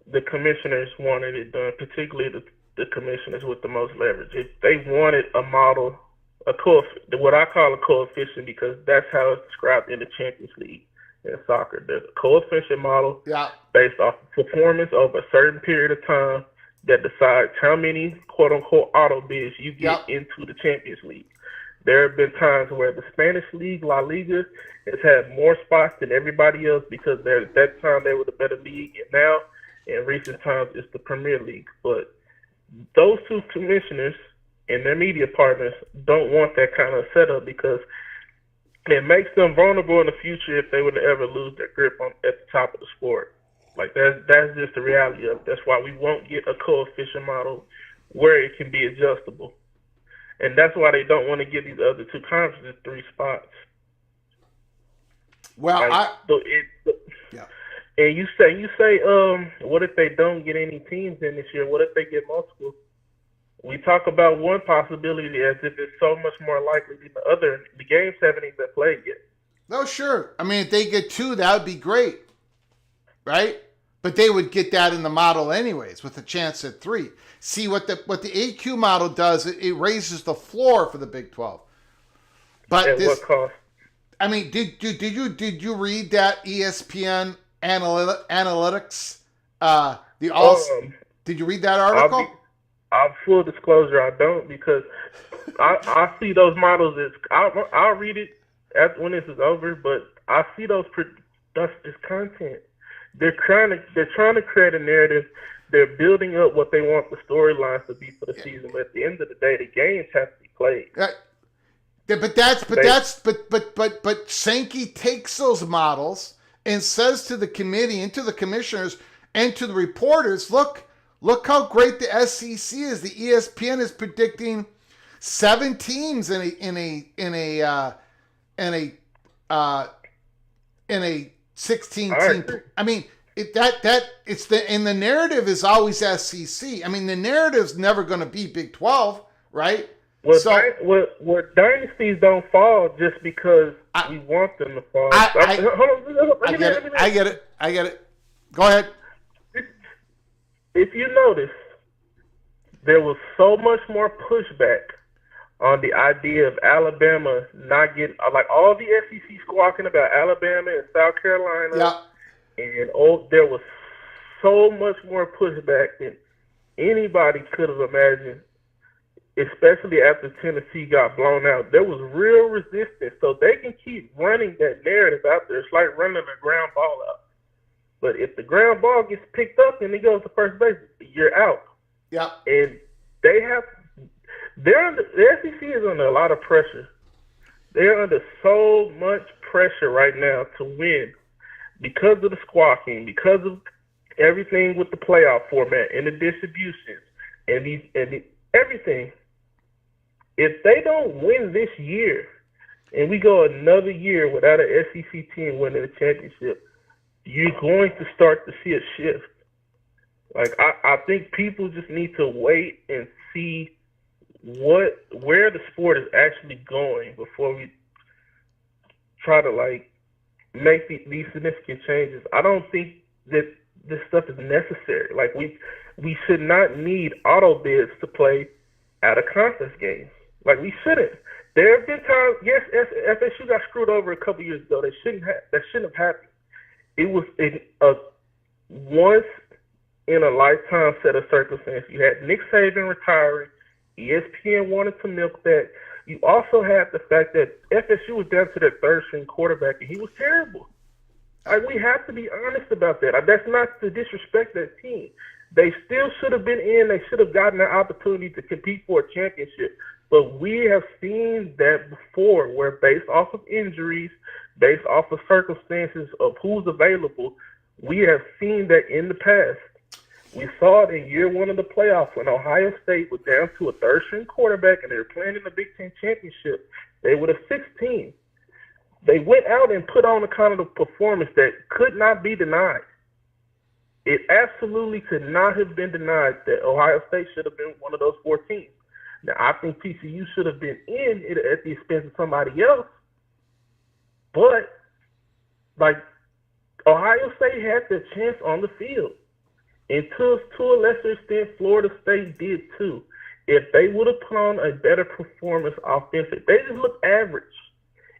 the commissioners wanted it done, particularly the commissioners with the most leverage. If they wanted a model, what I call a coefficient, because that's how it's described in the Champions League in soccer. There's a coefficient model based off of performance over a certain period of time that decides how many quote-unquote auto bids you get into the Champions League. There have been times where the Spanish League, La Liga, has had more spots than everybody else because at that time they were the better league, and now in recent times it's the Premier League. But those 2 commissioners and their media partners don't want that kind of setup because it makes them vulnerable in the future if they were to ever lose their grip at the top of the sport. Like, that's just the reality of it. That's why we won't get a coefficient model where it can be adjustable. And that's why they don't want to give these other 2 conferences 3 spots. Well, and you say, what if they don't get any teams in this year? What if they get multiple? We talk about one possibility as if it's so much more likely than the other. The games haven't even been played yet. No, sure. I mean, if they get 2, that would be great, right? But they would get that in the model anyways with a chance at 3. See what the AQ model does, it raises the floor for the Big 12. But At what cost? I mean, did you read that ESPN analytics? Did you read that article? I'll full disclosure, I don't, because I see those models as I'll read it when this is over, but I see those that's just content. They're trying to create a narrative. They're building up what they want the storylines to be for the season. But at the end of the day, the games have to be played. But Sankey takes those models and says to the committee and to the commissioners and to the reporters, look how great the SEC is. The ESPN is predicting 7 teams in a 16 team. I mean, the narrative is always SEC. I mean, the narrative's never going to be Big 12, right? Well, dynasties don't fall just because we want them to fall. I get it. Go ahead. If you notice, there was so much more pushback on the idea of Alabama not getting, like all the SEC squawking about Alabama and South Carolina. Yeah. And there was so much more pushback than anybody could have imagined, especially after Tennessee got blown out. There was real resistance, so they can keep running that narrative out there. It's like running a ground ball out. But if the ground ball gets picked up and it goes to first base, you're out. Yeah. And the SEC is under a lot of pressure. They're under so much pressure right now to win because of the squawking, because of everything with the playoff format and the distributions and everything. If they don't win this year and we go another year without an SEC team winning a championship, you're going to start to see a shift. Like, I think people just need to wait and see where the sport is actually going before we try to, like, make these significant changes. I don't think that this stuff is necessary. Like, we should not need auto bids to play out of conference games. Like, we shouldn't. There have been times, yes, FSU got screwed over a couple years ago. That shouldn't have happened. It was a once in a lifetime set of circumstances. You had Nick Saban retiring. ESPN wanted to milk that. You also had the fact that FSU was down to their third string quarterback, and he was terrible. Like, we have to be honest about that. That's not to disrespect that team. They still should have been in. They should have gotten an opportunity to compete for a championship. But we have seen that before, where based off of injuries, based off of circumstances of who's available, we have seen that in the past. We saw it in year 1 of the playoffs when Ohio State was down to a third-string quarterback and they were playing in the Big Ten championship. They were the 16. They went out and put on a kind of performance that could not be denied. It absolutely could not have been denied that Ohio State should have been one of those 4 teams. Now, I think TCU should have been in it at the expense of somebody else. But, like, Ohio State had the chance on the field. And to a lesser extent, Florida State did too. If they would have put on a better performance offensively, they just looked average.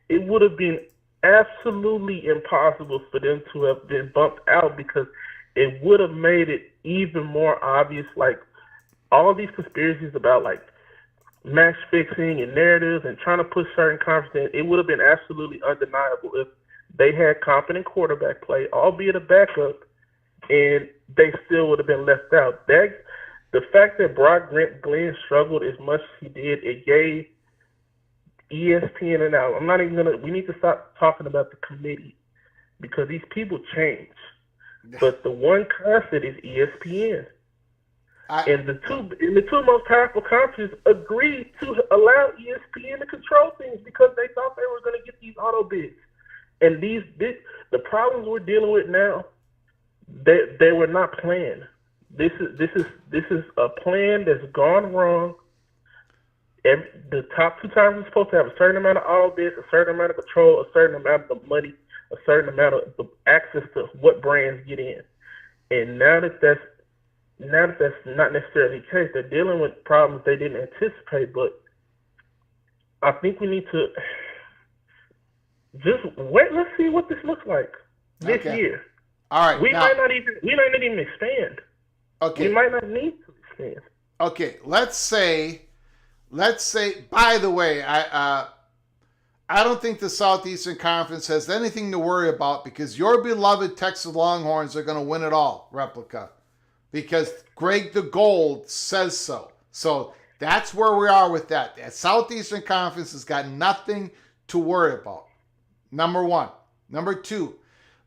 It would have been absolutely impossible for them to have been bumped out, because it would have made it even more obvious, like, all these conspiracies about, like, match fixing and narratives and trying to push certain conferences. It would have been absolutely undeniable if they had competent quarterback play, albeit a backup, and they still would have been left out. The fact that Brock Glenn struggled as much as he did, it gave ESPN and now, we need to stop talking about the committee, because these people change. But the one constant is ESPN. And the two most powerful conferences agreed to allow ESPN to control things because they thought they were going to get these auto bids. And the problems we're dealing with now, they were not planned. This is a plan that's gone wrong. The top 2 conferences are supposed to have a certain amount of auto bids, a certain amount of control, a certain amount of money, a certain amount of access to what brands get in. And now that that's not necessarily the case, they're dealing with problems they didn't anticipate. But I think we need to just wait. Let's see what this looks like this year. All right. We might not even expand. Okay. We might not need to expand. Okay. Let's say. By the way, I don't think the Southeastern Conference has anything to worry about because your beloved Texas Longhorns are going to win it all, Replica, because Greg the Gold says so. So that's where we are with that. The Southeastern Conference has got nothing to worry about. Number one. Number two,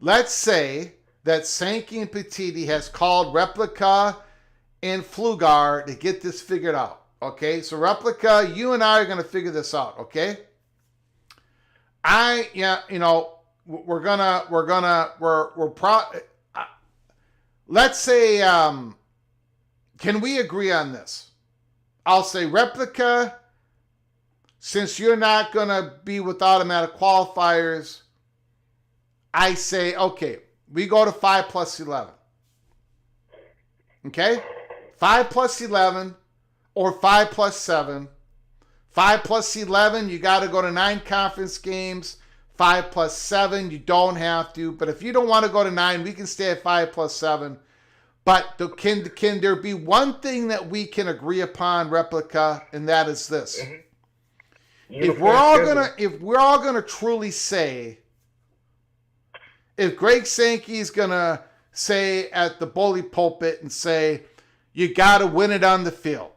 let's say that Sankey and Petiti has called Replica and Flugar to get this figured out. Okay, so Replica, you and I are going to figure this out. Okay, let's say, can we agree on this? I'll say Replica, since you're not going to be with automatic qualifiers, I say, okay, we go to 5 plus 11. Okay? 5 plus 11 or 5 plus 7. 5 plus 11, you got to go to 9 conference games. 5 plus 7, you don't have to. But if you don't want to go to 9, we can stay at 5 plus 7. But can there be one thing that we can agree upon, Replica, and that is this. Mm-hmm. If we're all gonna truly say, if Greg Sankey is gonna say at the bully pulpit and say, you gotta win it on the field.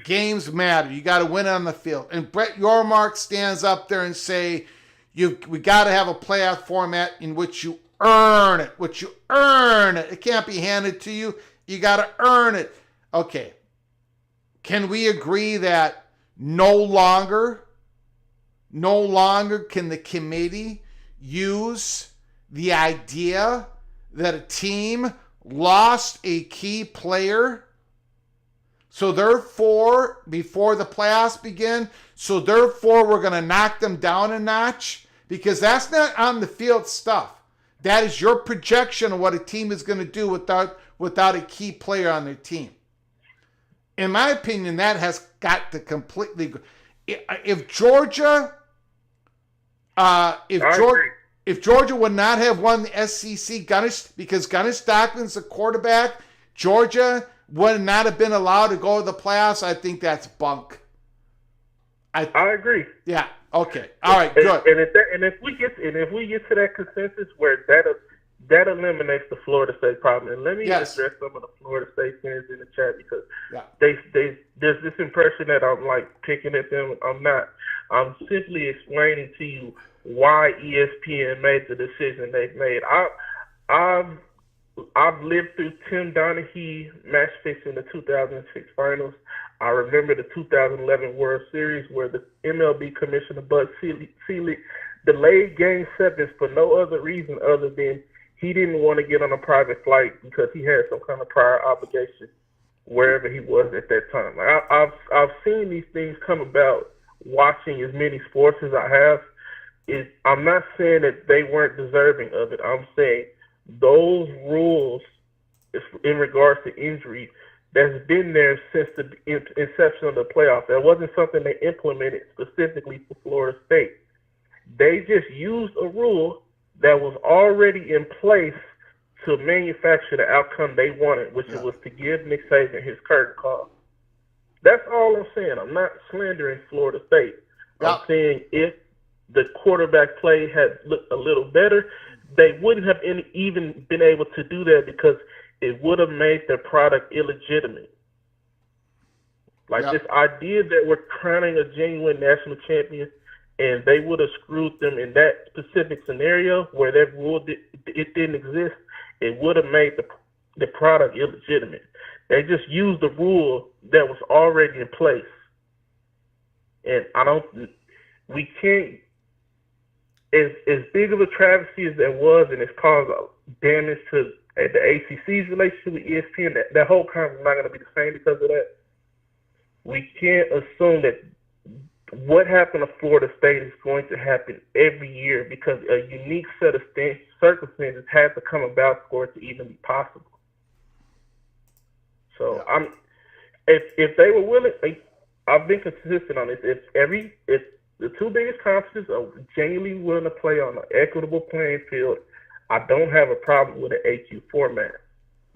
Games matter. You gotta win it on the field. And Brett Yormark stands up there and say, we gotta have a playoff format in which you earn it. It can't be handed to you. You gotta earn it. Okay. Can we agree that no longer can the committee use the idea that a team lost a key player, so therefore, before the playoffs begin, so therefore we're going to knock them down a notch? Because that's not on the field stuff. That is your projection of what a team is going to do without a key player on their team. In my opinion, that has got to completely... If Georgia would not have won the SEC, because Gunnar Stockman's the quarterback, Georgia would not have been allowed to go to the playoffs. I think that's bunk. I agree. Yeah. Okay. All right. Good. And if we get to that consensus where that eliminates the Florida State problem, and let me address some of the Florida State fans in the chat because there's this impression that I'm like picking at them. I'm not. I'm simply explaining to you why ESPN made the decision they've made. I've lived through Tim Donaghy match fixing the 2006 finals. I remember the 2011 World Series where the MLB commissioner Bud Selig delayed Game 7 for no other reason other than he didn't want to get on a private flight because he had some kind of prior obligation wherever he was at that time. I've seen these things come about watching as many sports as I have. I'm not saying that they weren't deserving of it. I'm saying those rules in regards to injury that's been there since the inception of the playoffs. That wasn't something they implemented specifically for Florida State. They just used a rule that was already in place to manufacture the outcome they wanted, which was to give Nick Saban his curtain call. That's all I'm saying. I'm not slandering Florida State. I'm saying if the quarterback play had looked a little better, they wouldn't have even been able to do that because it would have made their product illegitimate. This idea that we're crowning a genuine national champion and they would have screwed them in that specific scenario where that rule it didn't exist, it would have made the product illegitimate. They just used the rule that was already in place. And we can't, as big of a travesty as that was, and it's caused damage to the ACC's relationship with ESPN, that whole conference is not going to be the same because of that. We can't assume that what happened to Florida State is going to happen every year because a unique set of circumstances had to come about for it to even be possible. So if they were willing, I've been consistent on this. If the two biggest conferences are genuinely willing to play on an equitable playing field, I don't have a problem with an AQ format.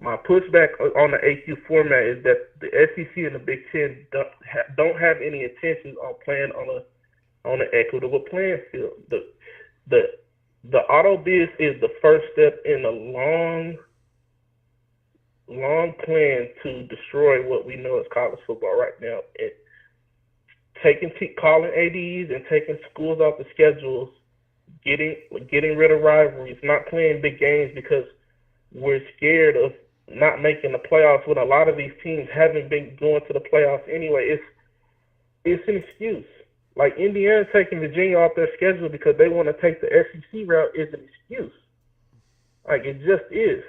My pushback on the AQ format is that the SEC and the Big Ten don't have any intentions on playing on an equitable playing field. The auto bid is the first step in a long plan to destroy what we know as college football right now. Calling ADs and taking schools off the schedules, getting rid of rivalries, not playing big games because we're scared of not making the playoffs when a lot of these teams haven't been going to the playoffs anyway. It's an excuse. Like Indiana taking Virginia off their schedule because they want to take the SEC route is an excuse. Like, it just is.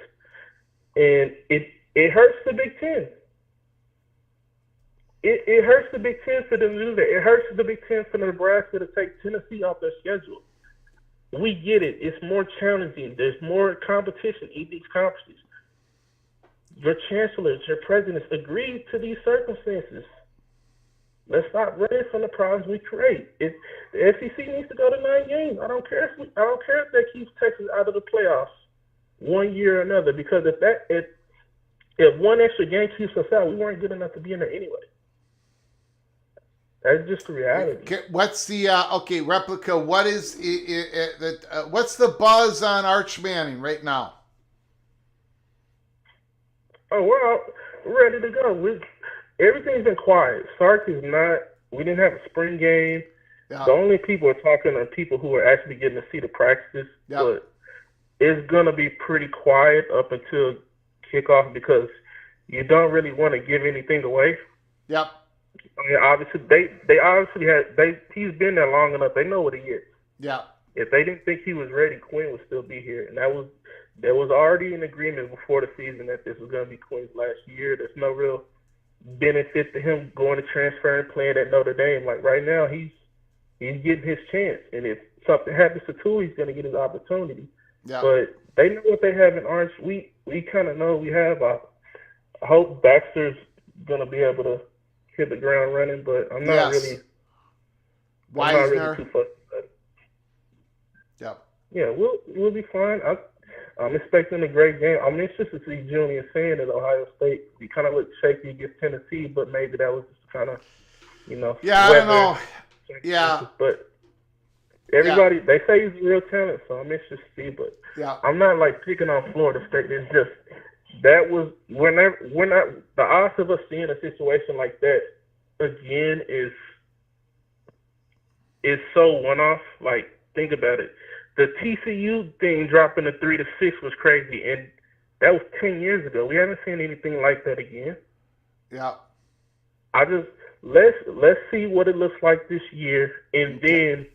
And it hurts the Big Ten. It hurts the Big Ten for them to do that. It hurts the Big Ten for Nebraska to take Tennessee off their schedule. We get it. It's more challenging. There's more competition in these conferences. Your chancellors, your presidents agreed to these circumstances. Let's stop running from the problems we create. The SEC needs to go to 9 games. I don't care if that keeps Texas out of the playoffs one year or another. Because if one extra game keeps us out, we weren't good enough to be in there anyway. That's just the reality. What's the Replica? What is what's the buzz on Arch Manning right now? Oh, we're ready to go. Everything's been quiet. Sark is not. We didn't have a spring game. Yeah. The only people are talking are people who are actually getting to see the practices. Yeah. But it's gonna be pretty quiet up until kickoff because you don't really want to give anything away. Yep. I mean, obviously he's been there long enough. They know what he is. Yeah. If they didn't think he was ready, Quinn would still be here, and there was already an agreement before the season that this was going to be Quinn's last year. There's no real benefit to him going to transfer and playing at Notre Dame. Like right now, he's getting his chance, and if something happens to Tua, he's going to get his opportunity. Yeah. But they know what they have in Orange. We kind of know we have. I hope Baxter's going to be able to hit the ground running, but I'm not really. I'm not really too fussed about it. Yep. Yeah, we'll be fine. I'm expecting a great game. I'm interested to see Julian saying at Ohio State. He kind of looked shaky against Tennessee, but maybe that was just kind of, Yeah, I don't know. Yeah. But everybody, they say he's a real talent, so I'm interested to see. But I'm not like picking on Florida State. It's just we're not the odds of us seeing a situation like that again is so one-off. Like, think about it. The TCU thing dropping the 3-6 was crazy, and that was 10 years ago. We haven't seen anything like that again. Yeah. Let's see what it looks like this year, and then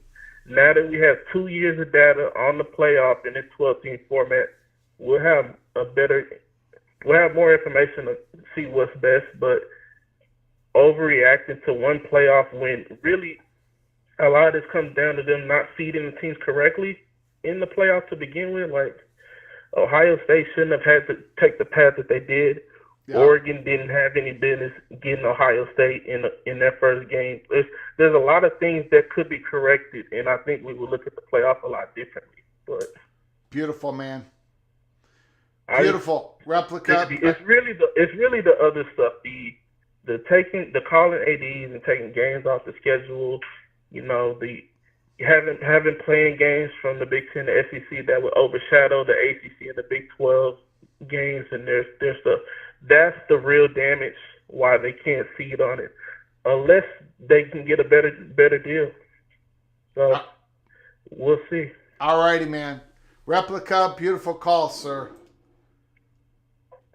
now that we have 2 years of data on the playoff in this 12-team format, we'll have more information to see what's best. But overreacting to one playoff win, really, a lot of this comes down to them not feeding the teams correctly in the playoffs to begin with. Like, Ohio State shouldn't have had to take the path that they did. Yeah. Oregon didn't have any business getting Ohio State in their first game. There's a lot of things that could be corrected, and I think we would look at the playoff a lot differently. But beautiful, man. Beautiful. Replica. It's really the other stuff. The calling ADs and taking games off the schedule. Having playing games from the Big Ten, the SEC that would overshadow the ACC and the Big 12 games, and that's the real damage why they can't seed on it, unless they can get a better deal. So we'll see. All righty, man. Replica, beautiful call, sir.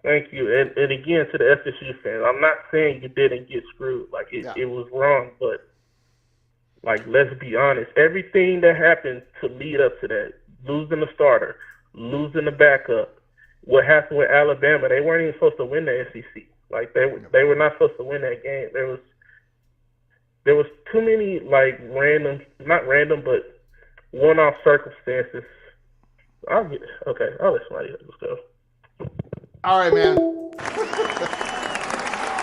Thank you. And again, to the FSU fans, I'm not saying you didn't get screwed. Like, it was wrong, but like, let's be honest. Everything that happened to lead up to that, losing the starter, losing the backup, what happened with Alabama, they weren't even supposed to win the SEC. Like, they were not supposed to win that game. There was too many, like, not random, but one-off circumstances I'll let somebody else go. All right, man.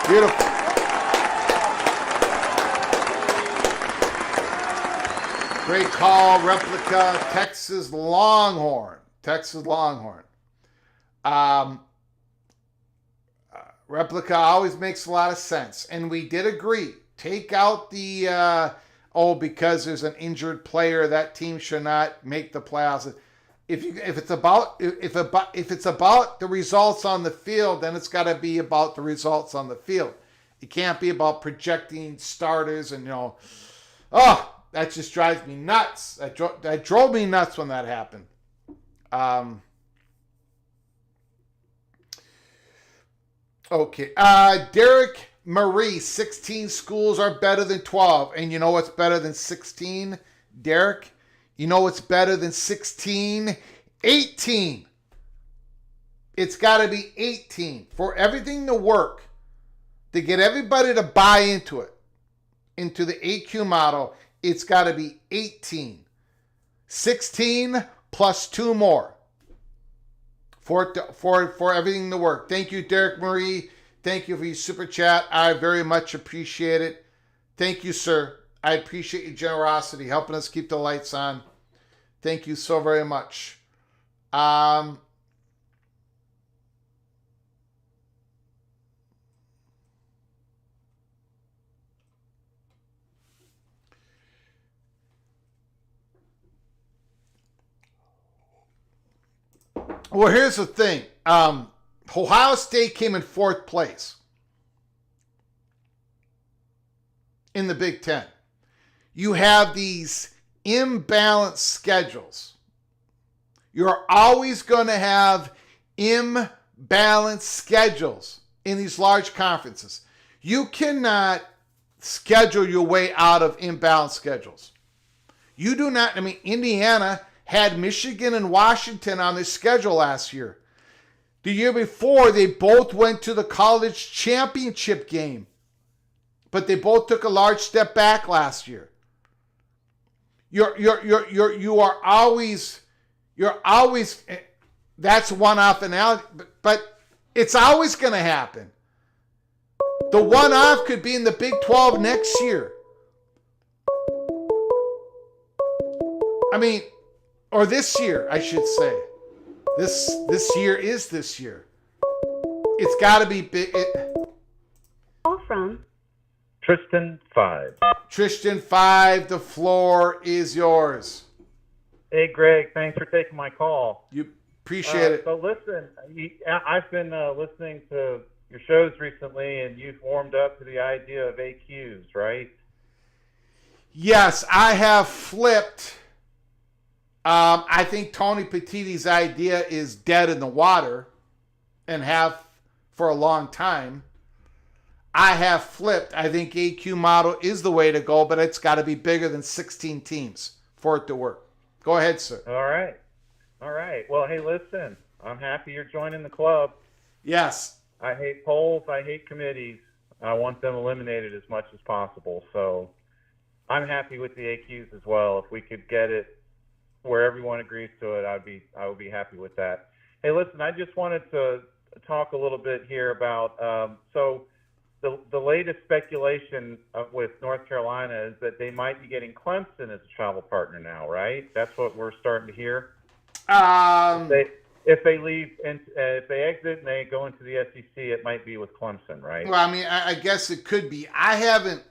Beautiful. Great call, Replica, Texas Longhorn. Replica always makes a lot of sense. And we did agree. Take out the, because there's an injured player, that team should not make the playoffs. If it's about the results on the field, then it's got to be about the results on the field. It can't be about projecting starters and, that just drives me nuts. That drove me nuts when that happened. Okay. Derek Marie, 16 schools are better than 12. And you know what's better than 16, Derek? You know what's better than 16? 18. It's got to be 18. For everything to work, to get everybody to buy into it, into the AQ model, it's got to be 18. 16 plus 2 more for everything to work. Thank you, Derek Marie. Thank you for your super chat. I very much appreciate it. Thank you, sir. I appreciate your generosity, helping us keep the lights on. Thank you so very much. Well, here's the thing. Ohio State came in 4th place in the Big Ten. You have these imbalanced schedules. You're always going to have imbalanced schedules in these large conferences. You cannot schedule your way out of imbalanced schedules. You do not. Indiana had Michigan and Washington on their schedule last year. The year before, they both went to the college championship game, but they both took a large step back last year. You're always, that's one-off analogy, but it's always going to happen. The one-off could be in the Big 12 next year. Or this year, I should say. This year is this year. It's got to be big. Call from Tristan 5. Tristan 5, the floor is yours. Hey, Greg, thanks for taking my call. You appreciate it. So listen, I've been listening to your shows recently, and you've warmed up to the idea of AQs, right? Yes, I have flipped. I think Tony Petitti's idea is dead in the water and have for a long time. I have flipped. I think AQ model is the way to go, but it's got to be bigger than 16 teams for it to work. Go ahead, sir. All right. Well, hey, listen, I'm happy you're joining the club. Yes. I hate polls. I hate committees. I want them eliminated as much as possible. So I'm happy with the AQs as well. If we could get it where everyone agrees to it, I would be happy with that. Hey, listen, I just wanted to talk a little bit here about so the latest speculation with North Carolina is that they might be getting Clemson as a travel partner now, right? That's what we're starting to hear. If they leave and if they exit and they go into the SEC, it might be with Clemson, right? Well, I guess it could be. I haven't,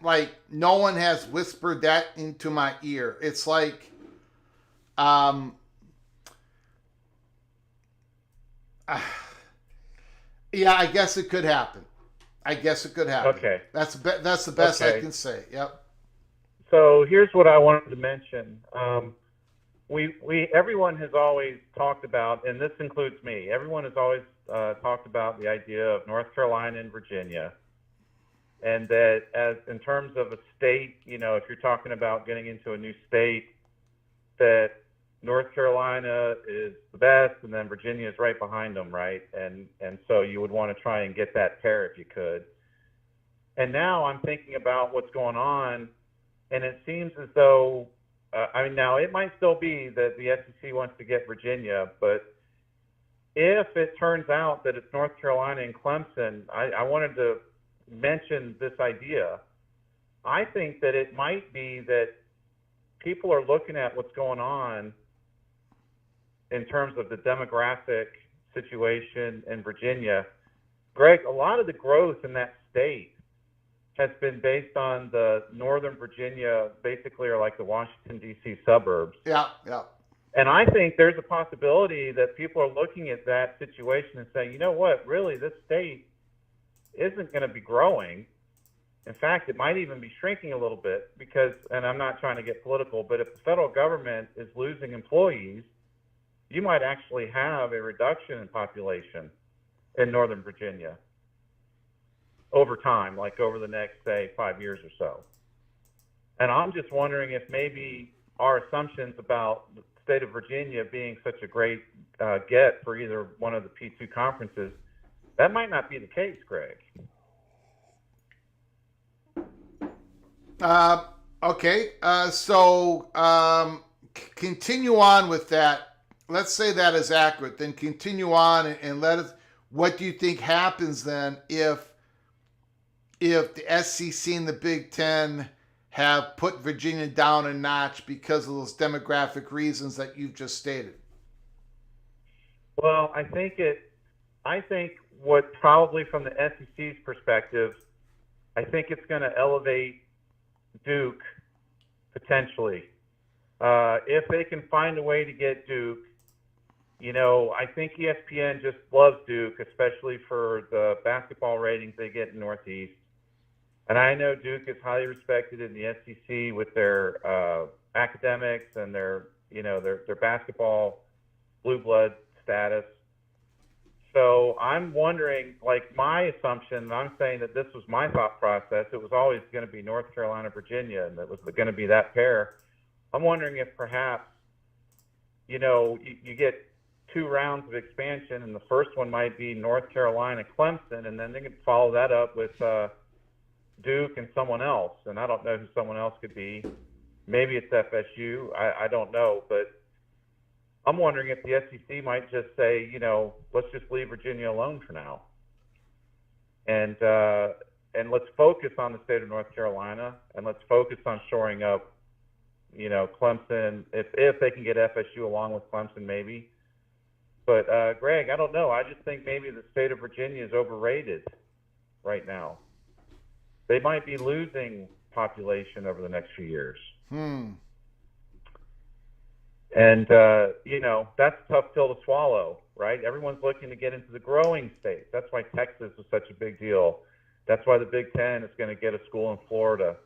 no one has whispered that into my ear. It's like, yeah, I guess it could happen. Okay. That's the best I can say. Yep. So here's what I wanted to mention. Everyone has always talked about, and this includes me, everyone has always talked about the idea of North Carolina and Virginia. And that as in terms of a state, if you're talking about getting into a new state, that North Carolina is the best, and then Virginia is right behind them, right? And so you would want to try and get that pair if you could. And now I'm thinking about what's going on, and it seems as though I mean, now it might still be that the SEC wants to get Virginia, but if it turns out that it's North Carolina and Clemson, I wanted to mention this idea. I think that it might be that people are looking at what's going on in terms of the demographic situation in Virginia. Greg, a lot of the growth in that state has been based on the Northern Virginia, basically, are like the Washington, D.C. suburbs. Yeah, yeah. And I think there's a possibility that people are looking at that situation and saying, you know what, really, this state isn't going to be growing. In fact, it might even be shrinking a little bit because, and I'm not trying to get political, but if the federal government is losing employees, you might actually have a reduction in population in Northern Virginia over time, like over the next, say, 5 years or so. And I'm just wondering if maybe our assumptions about the state of Virginia being such a great get for either one of the P2 conferences, that might not be the case, Greg. Okay. So continue on with that. Let's say that is accurate. Then continue on and let us. What do you think happens then if the SEC and the Big Ten have put Virginia down a notch because of those demographic reasons that you've just stated? Well, I think what probably from the SEC's perspective, I think it's going to elevate Duke potentially. If they can find a way to get Duke, you know, I think ESPN just loves Duke, especially for the basketball ratings they get in Northeast. And I know Duke is highly respected in the SEC with their academics and their basketball blue blood status. So I'm wondering, like my assumption, and I'm saying that this was my thought process, it was always going to be North Carolina, Virginia, and it was going to be that pair. I'm wondering if perhaps, you know, you get 2 rounds of expansion, and the first one might be North Carolina, Clemson, and then they can follow that up with Duke and someone else. And I don't know who someone else could be. Maybe it's FSU. I don't know, but I'm wondering if the SEC might just say, you know, let's just leave Virginia alone for now, and let's focus on the state of North Carolina, and let's focus on shoring up, you know, Clemson, if they can get FSU along with Clemson, maybe. But Greg, I don't know. I just think maybe the state of Virginia is overrated right now. They might be losing population over the next few years. And, you know, that's a tough pill to swallow, right? Everyone's looking to get into the growing states. That's why Texas is such a big deal. That's why the Big Ten is going to get a school in Florida.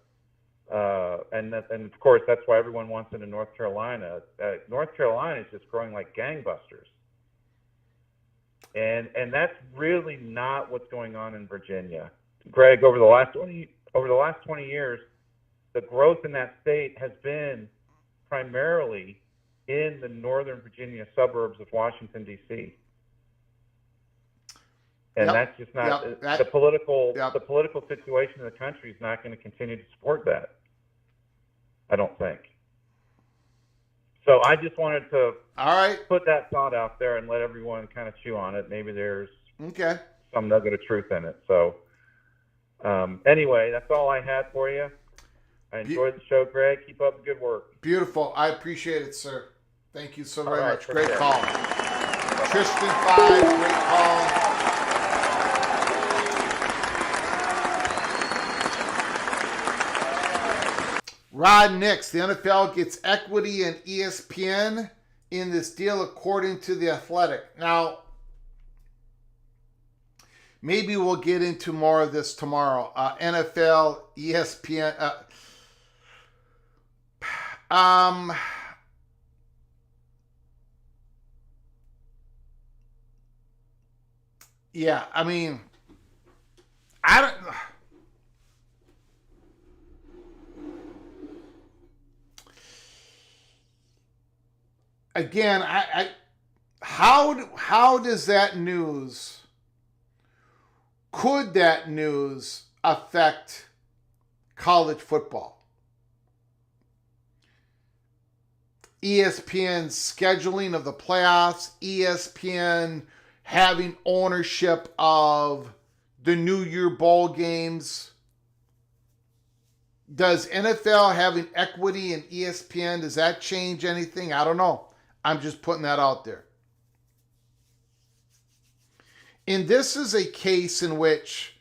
And of course, that's why everyone wants into North Carolina. North Carolina is just growing like gangbusters. And that's really not what's going on in Virginia. Greg, over the last 20 years, the growth in that state has been primarily in the Northern Virginia suburbs of Washington, D.C. And that's just not the political situation in the country is not going to continue to support that. I don't think. So I just wanted to put that thought out there and let everyone kind of chew on it. Maybe there's some nugget of truth in it. So anyway, that's all I had for you. I enjoyed the show, Greg. Keep up the good work. Beautiful. I appreciate it, sir. Thank you so very much. Great call. Tristan 5, great call. Rod Nix, the NFL gets equity in ESPN in this deal according to The Athletic. Now, maybe we'll get into more of this tomorrow. NFL, ESPN. Yeah, I mean, I don't. Again, how does that news? Could that news affect college football? ESPN's scheduling of the playoffs, ESPN having ownership of the New Year Bowl games. Does NFL having equity in ESPN, does that change anything? I don't know. I'm just putting that out there. And this is a case in which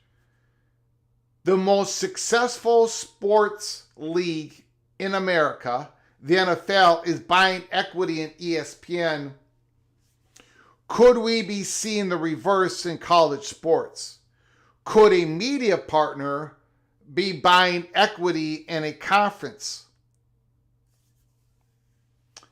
the most successful sports league in America, the NFL, is buying equity in ESPN. Could we be seeing the reverse in college sports? Could a media partner be buying equity in a conference?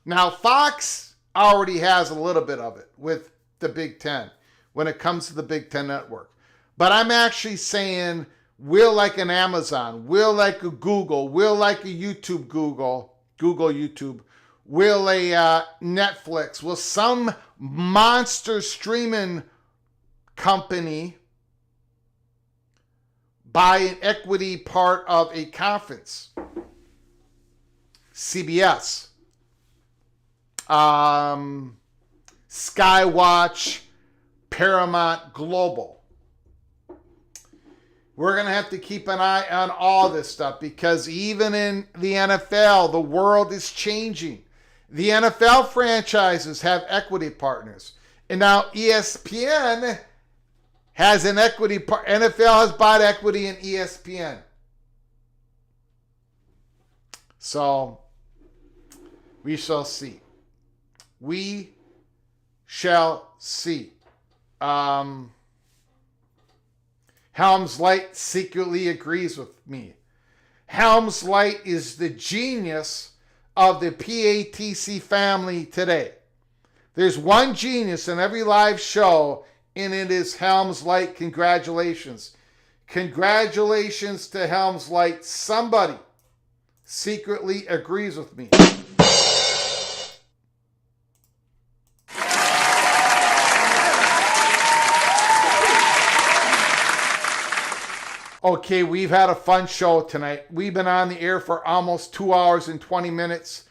Now, Fox already has a little bit of it with the Big Ten when it comes to the Big Ten network. But I'm actually saying, will like an Amazon, will like a Google, will like a YouTube Google YouTube, will a Netflix, will some monster streaming company buy an equity part of a conference? CBS, Skywatch, Paramount Global. We're going to have to keep an eye on all this stuff because even in the NFL, the world is changing. The NFL franchises have equity partners. And now ESPN has an equity part. NFL has bought equity in ESPN. So we shall see. We shall see. Helms Light secretly agrees with me. Helms Light is the genius of the PATC family today. There's one genius in every live show, and it is Helms Light. Congratulations. Congratulations to Helms Light. Somebody secretly agrees with me. Okay, we've had a fun show tonight. We've been on the air for almost 2 hours and 20 minutes.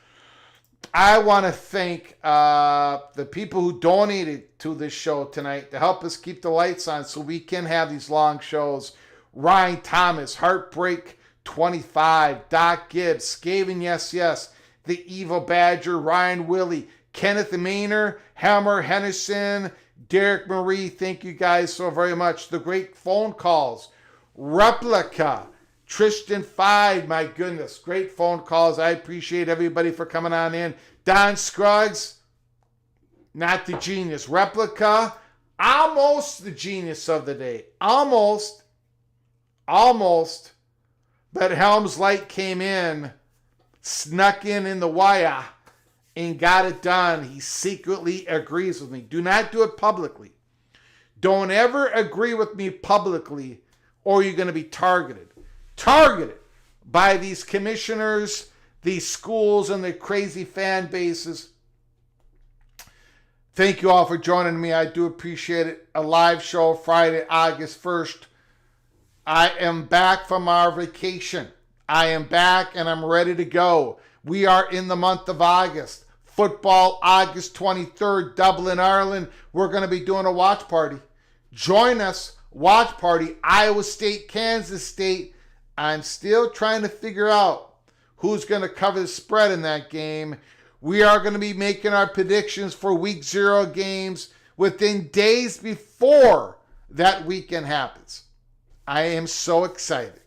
I want to thank the people who donated to this show tonight to help us keep the lights on so we can have these long shows. Ryan Thomas, Heartbreak 25, Doc Gibbs, Skaven Yes Yes, The Evil Badger, Ryan Willie, Kenneth Maynor, Hammer Henderson, Derek Marie. Thank you guys so very much. The great phone calls. Replica, Tristan 5, my goodness, great phone calls. I appreciate everybody for coming on in. Don Scruggs, not the genius. Replica, almost the genius of the day. Almost. But Helms Light came in, snuck in the wire, and got it done. He secretly agrees with me. Do not do it publicly. Don't ever agree with me publicly, or you're going to be targeted. Targeted by these commissioners, these schools, and their crazy fan bases. Thank you all for joining me. I do appreciate it. A live show Friday, August 1st. I am back from our vacation. I am back and I'm ready to go. We are in the month of August. Football, August 23rd, Dublin, Ireland. We're going to be doing a watch party. Join us. Watch party, Iowa State, Kansas State. I'm still trying to figure out who's going to cover the spread in that game. We are going to be making our predictions for week 0 games within days before that weekend happens. I am so excited.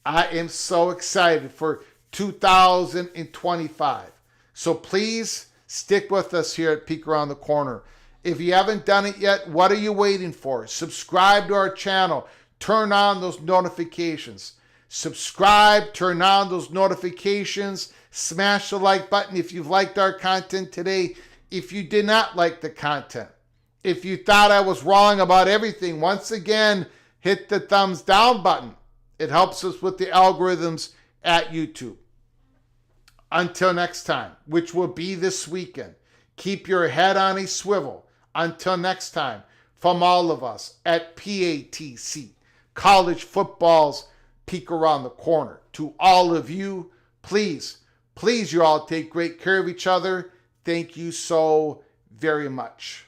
I am so excited for 2025. So please stick with us here at Peek Around the Corner. If you haven't done it yet, what are you waiting for? Subscribe to our channel. Turn on those notifications. Subscribe, turn on those notifications. Smash the like button if you've liked our content today. If you did not like the content, if you thought I was wrong about everything, once again, hit the thumbs down button. It helps us with the algorithms at YouTube. Until next time, which will be this weekend, keep your head on a swivel. Until next time, from all of us at PATC, College Football's Peek Around the Corner, to all of you, please Please, you all take great care of each other. Thank you so very much.